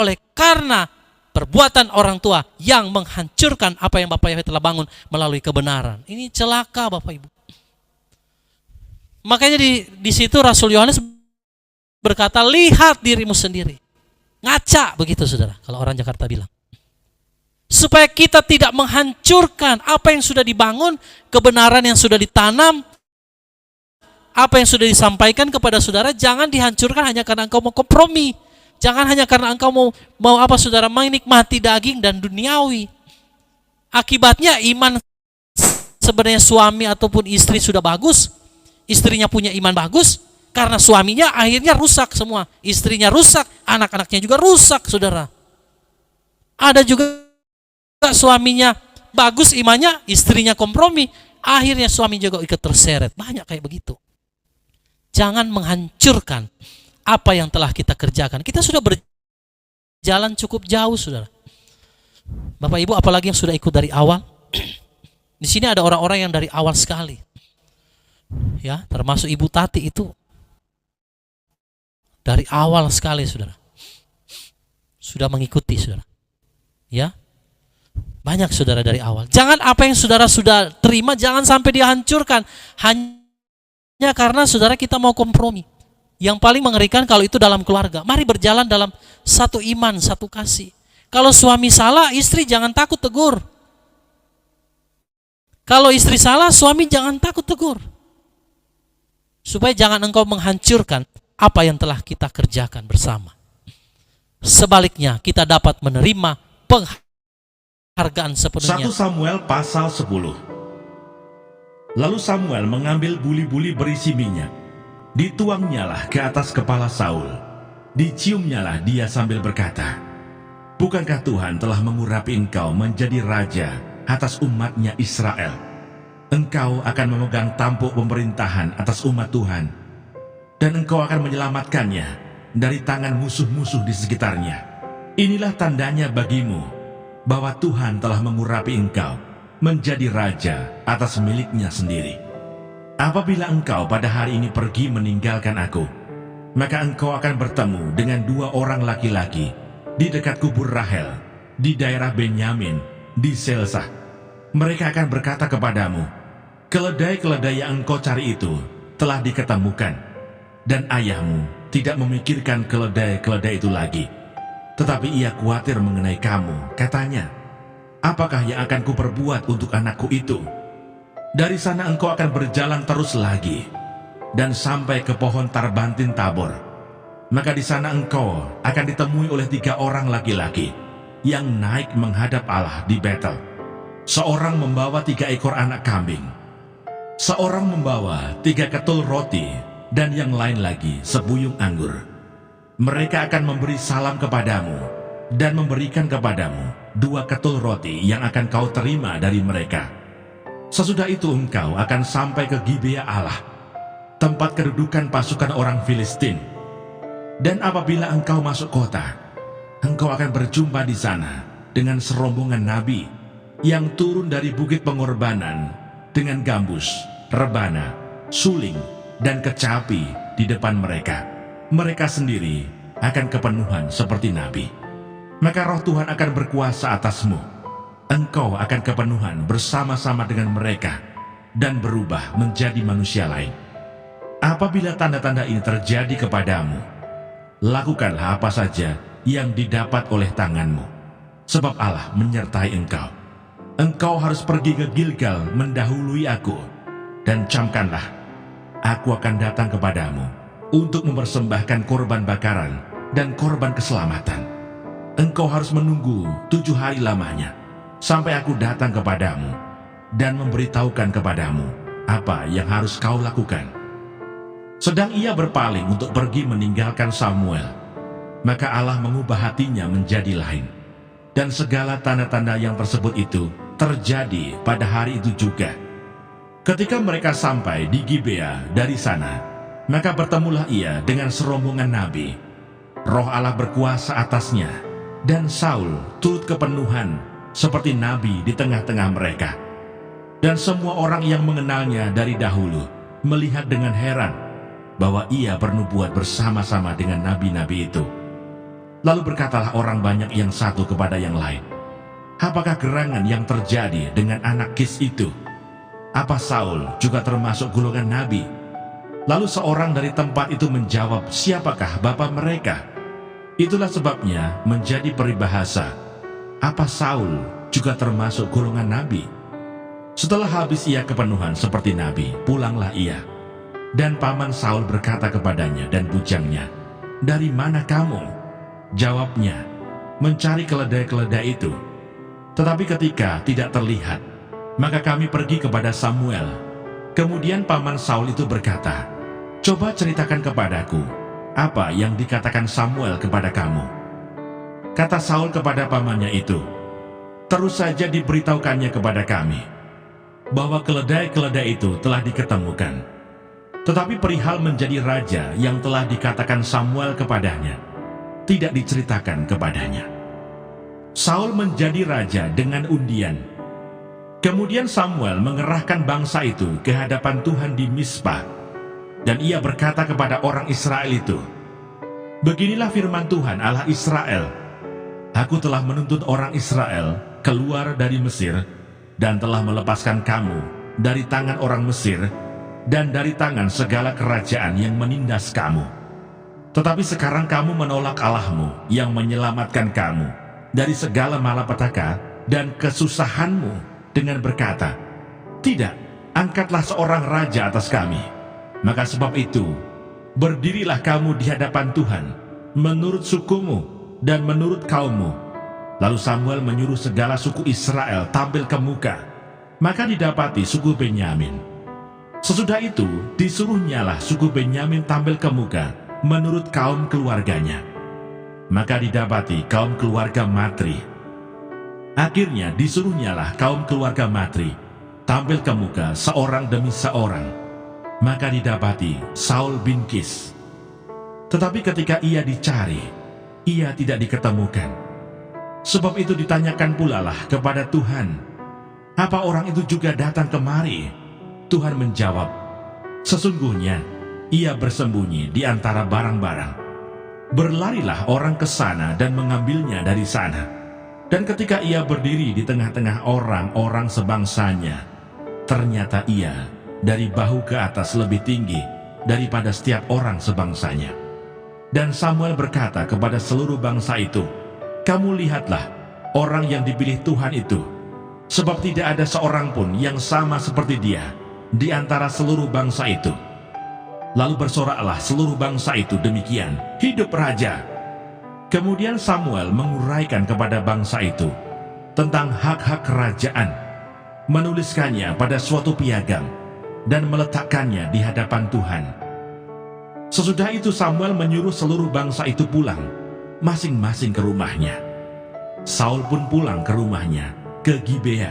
Oleh karena perbuatan orang tua yang menghancurkan apa yang Bapak Yahweh telah bangun melalui kebenaran. Ini celaka, Bapak Ibu. Makanya di situ Rasul Yohanes berkata, lihat dirimu sendiri. Ngaca begitu, saudara, kalau orang Jakarta bilang. Supaya kita tidak menghancurkan apa yang sudah dibangun, kebenaran yang sudah ditanam, apa yang sudah disampaikan kepada saudara, jangan dihancurkan hanya karena engkau mau kompromi. Jangan hanya karena engkau mau apa saudara, menikmati daging dan duniawi. Akibatnya iman sebenarnya suami ataupun istri sudah bagus, istrinya punya iman bagus, karena suaminya akhirnya rusak semua. Istrinya rusak, anak-anaknya juga rusak, saudara. Ada juga suaminya bagus imannya, istrinya kompromi, akhirnya suami juga ikut terseret. Banyak kayak begitu. Jangan menghancurkan apa yang telah kita kerjakan. Kita sudah jalan cukup jauh, saudara. Bapak Ibu, apalagi yang sudah ikut dari awal. Di sini ada orang-orang yang dari awal sekali. Ya, termasuk Ibu Tati itu dari awal sekali, saudara. Sudah mengikuti, saudara. Ya. Banyak saudara dari awal. Jangan apa yang saudara sudah terima, jangan sampai dihancurkan. Hanya karena saudara kita mau kompromi. Yang paling mengerikan kalau itu dalam keluarga. Mari berjalan dalam satu iman, satu kasih. Kalau suami salah, istri jangan takut tegur. Kalau istri salah, suami jangan takut tegur. Supaya jangan engkau menghancurkan apa yang telah kita kerjakan bersama. Sebaliknya, kita dapat menerima penghargaan 1 sepenuhnya. Samuel pasal 10. Lalu Samuel mengambil buli-buli berisi minyak, dituangnyalah ke atas kepala Saul, diciumnyalah dia sambil berkata, "Bukankah Tuhan telah mengurapi engkau menjadi raja atas umatnya Israel? Engkau akan memegang tampuk pemerintahan atas umat Tuhan, dan engkau akan menyelamatkannya dari tangan musuh-musuh di sekitarnya. Inilah tandanya bagimu bahwa Tuhan telah mengurapi engkau menjadi raja atas miliknya sendiri. Apabila engkau pada hari ini pergi meninggalkan aku, maka engkau akan bertemu dengan 2 orang laki-laki di dekat kubur Rahel di daerah Benyamin di Selsah. Mereka akan berkata kepadamu, keledai-keledai yang engkau cari itu telah diketemukan, dan ayahmu tidak memikirkan keledai-keledai itu lagi, tetapi ia khawatir mengenai kamu. Katanya, apakah yang akan kuperbuat untuk anakku itu? Dari sana engkau akan berjalan terus lagi dan sampai ke pohon Tarbantin Tabor. Maka di sana engkau akan ditemui oleh 3 orang laki-laki yang naik menghadap Allah di Betel. Seorang membawa 3 ekor anak kambing, seorang membawa 3 ketul roti, dan yang lain lagi sebuyung anggur. Mereka akan memberi salam kepadamu dan memberikan kepadamu 2 ketul roti yang akan kau terima dari mereka. Sesudah itu engkau akan sampai ke Gibea Allah, tempat kedudukan pasukan orang Filistin. Dan apabila engkau masuk kota, engkau akan berjumpa di sana dengan serombongan nabi yang turun dari bukit pengorbanan dengan gambus, rebana, suling, dan kecapi di depan mereka. Mereka sendiri akan kepenuhan seperti nabi. Maka roh Tuhan akan berkuasa atasmu. Engkau akan kepenuhan bersama-sama dengan mereka dan berubah menjadi manusia lain. Apabila tanda-tanda ini terjadi kepadamu, lakukanlah apa saja yang didapat oleh tanganmu, sebab Allah menyertai engkau. Engkau harus pergi ke Gilgal mendahului aku, dan camkanlah, aku akan datang kepadamu untuk mempersembahkan korban bakaran dan korban keselamatan. Engkau harus menunggu 7 hari lamanya, sampai aku datang kepadamu dan memberitahukan kepadamu apa yang harus kau lakukan." Sedang ia berpaling untuk pergi meninggalkan Samuel, maka Allah mengubah hatinya menjadi lain. Dan segala tanda-tanda yang tersebut itu terjadi pada hari itu juga. Ketika mereka sampai di Gibea dari sana, maka bertemulah ia dengan serombongan nabi. Roh Allah berkuasa atasnya, dan Saul turut kepenuhan seperti nabi di tengah-tengah mereka. Dan semua orang yang mengenalnya dari dahulu melihat dengan heran bahwa ia bernubuat bersama-sama dengan nabi-nabi itu. Lalu berkatalah orang banyak yang satu kepada yang lain, "Apakah gerangan yang terjadi dengan anak Kis itu? Apa Saul juga termasuk golongan nabi?" Lalu seorang dari tempat itu menjawab, "Siapakah bapa mereka?" Itulah sebabnya menjadi peribahasa, "Apa Saul juga termasuk golongan nabi?" Setelah habis ia kepenuhan seperti nabi, pulanglah ia. Dan paman Saul berkata kepadanya dan bujangnya, "Dari mana kamu?" Jawabnya, "Mencari keledai-keledai itu. Tetapi ketika tidak terlihat, maka kami pergi kepada Samuel." Kemudian paman Saul itu berkata, "Coba ceritakan kepadaku, apa yang dikatakan Samuel kepada kamu?" Kata Saul kepada pamannya itu, "Terus saja diberitahukannya kepada kami, bahwa keledai-keledai itu telah diketemukan. Tetapi perihal menjadi raja yang telah dikatakan Samuel kepadanya, tidak diceritakan kepadanya. Saul menjadi raja dengan undian. Kemudian Samuel mengerahkan bangsa itu ke hadapan Tuhan di Mizpah, dan ia berkata kepada orang Israel itu, "Beginilah firman Tuhan Allah Israel, Aku telah menuntut orang Israel keluar dari Mesir dan telah melepaskan kamu dari tangan orang Mesir dan dari tangan segala kerajaan yang menindas kamu. Tetapi sekarang kamu menolak Allahmu yang menyelamatkan kamu dari segala malapetaka dan kesusahanmu dengan berkata, 'Tidak, angkatlah seorang raja atas kami.' Maka sebab itu, berdirilah kamu di hadapan Tuhan menurut sukumu dan menurut kaummu." Lalu Samuel menyuruh segala suku Israel tampil ke muka, maka didapati suku Benyamin. Sesudah itu disuruhnyalah suku Benyamin tampil ke muka menurut kaum keluarganya, maka didapati kaum keluarga Matri. Akhirnya disuruhnyalah kaum keluarga Matri tampil ke muka seorang demi seorang, maka didapati Saul bin Kis. Tetapi ketika ia dicari, ia tidak diketemukan. Sebab itu ditanyakan pula lah kepada Tuhan, "Apa orang itu juga datang kemari?" Tuhan menjawab, "Sesungguhnya ia bersembunyi di antara barang-barang." Berlarilah orang ke sana dan mengambilnya dari sana. Dan ketika ia berdiri di tengah-tengah orang-orang sebangsanya, ternyata ia dari bahu ke atas lebih tinggi daripada setiap orang sebangsanya. Dan Samuel berkata kepada seluruh bangsa itu, "Kamu lihatlah orang yang dipilih Tuhan itu, sebab tidak ada seorang pun yang sama seperti dia di antara seluruh bangsa itu." Lalu bersoraklah seluruh bangsa itu demikian, "Hidup raja!" Kemudian Samuel menguraikan kepada bangsa itu tentang hak-hak kerajaan, menuliskannya pada suatu piagam, dan meletakkannya di hadapan Tuhan. Sesudah itu Samuel menyuruh seluruh bangsa itu pulang, masing-masing ke rumahnya. Saul pun pulang ke rumahnya, ke Gibea,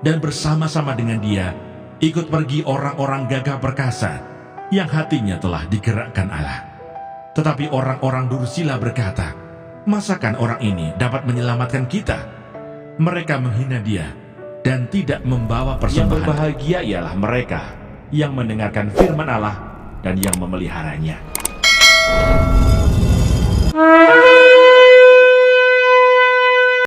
dan bersama-sama dengan dia ikut pergi orang-orang gagah perkasa yang hatinya telah digerakkan Allah. Tetapi orang-orang dursila berkata, "Masakan orang ini dapat menyelamatkan kita?" Mereka menghina dia dan tidak membawa persembahan. Yang berbahagia ialah mereka yang mendengarkan firman Allah dan yang memeliharanya.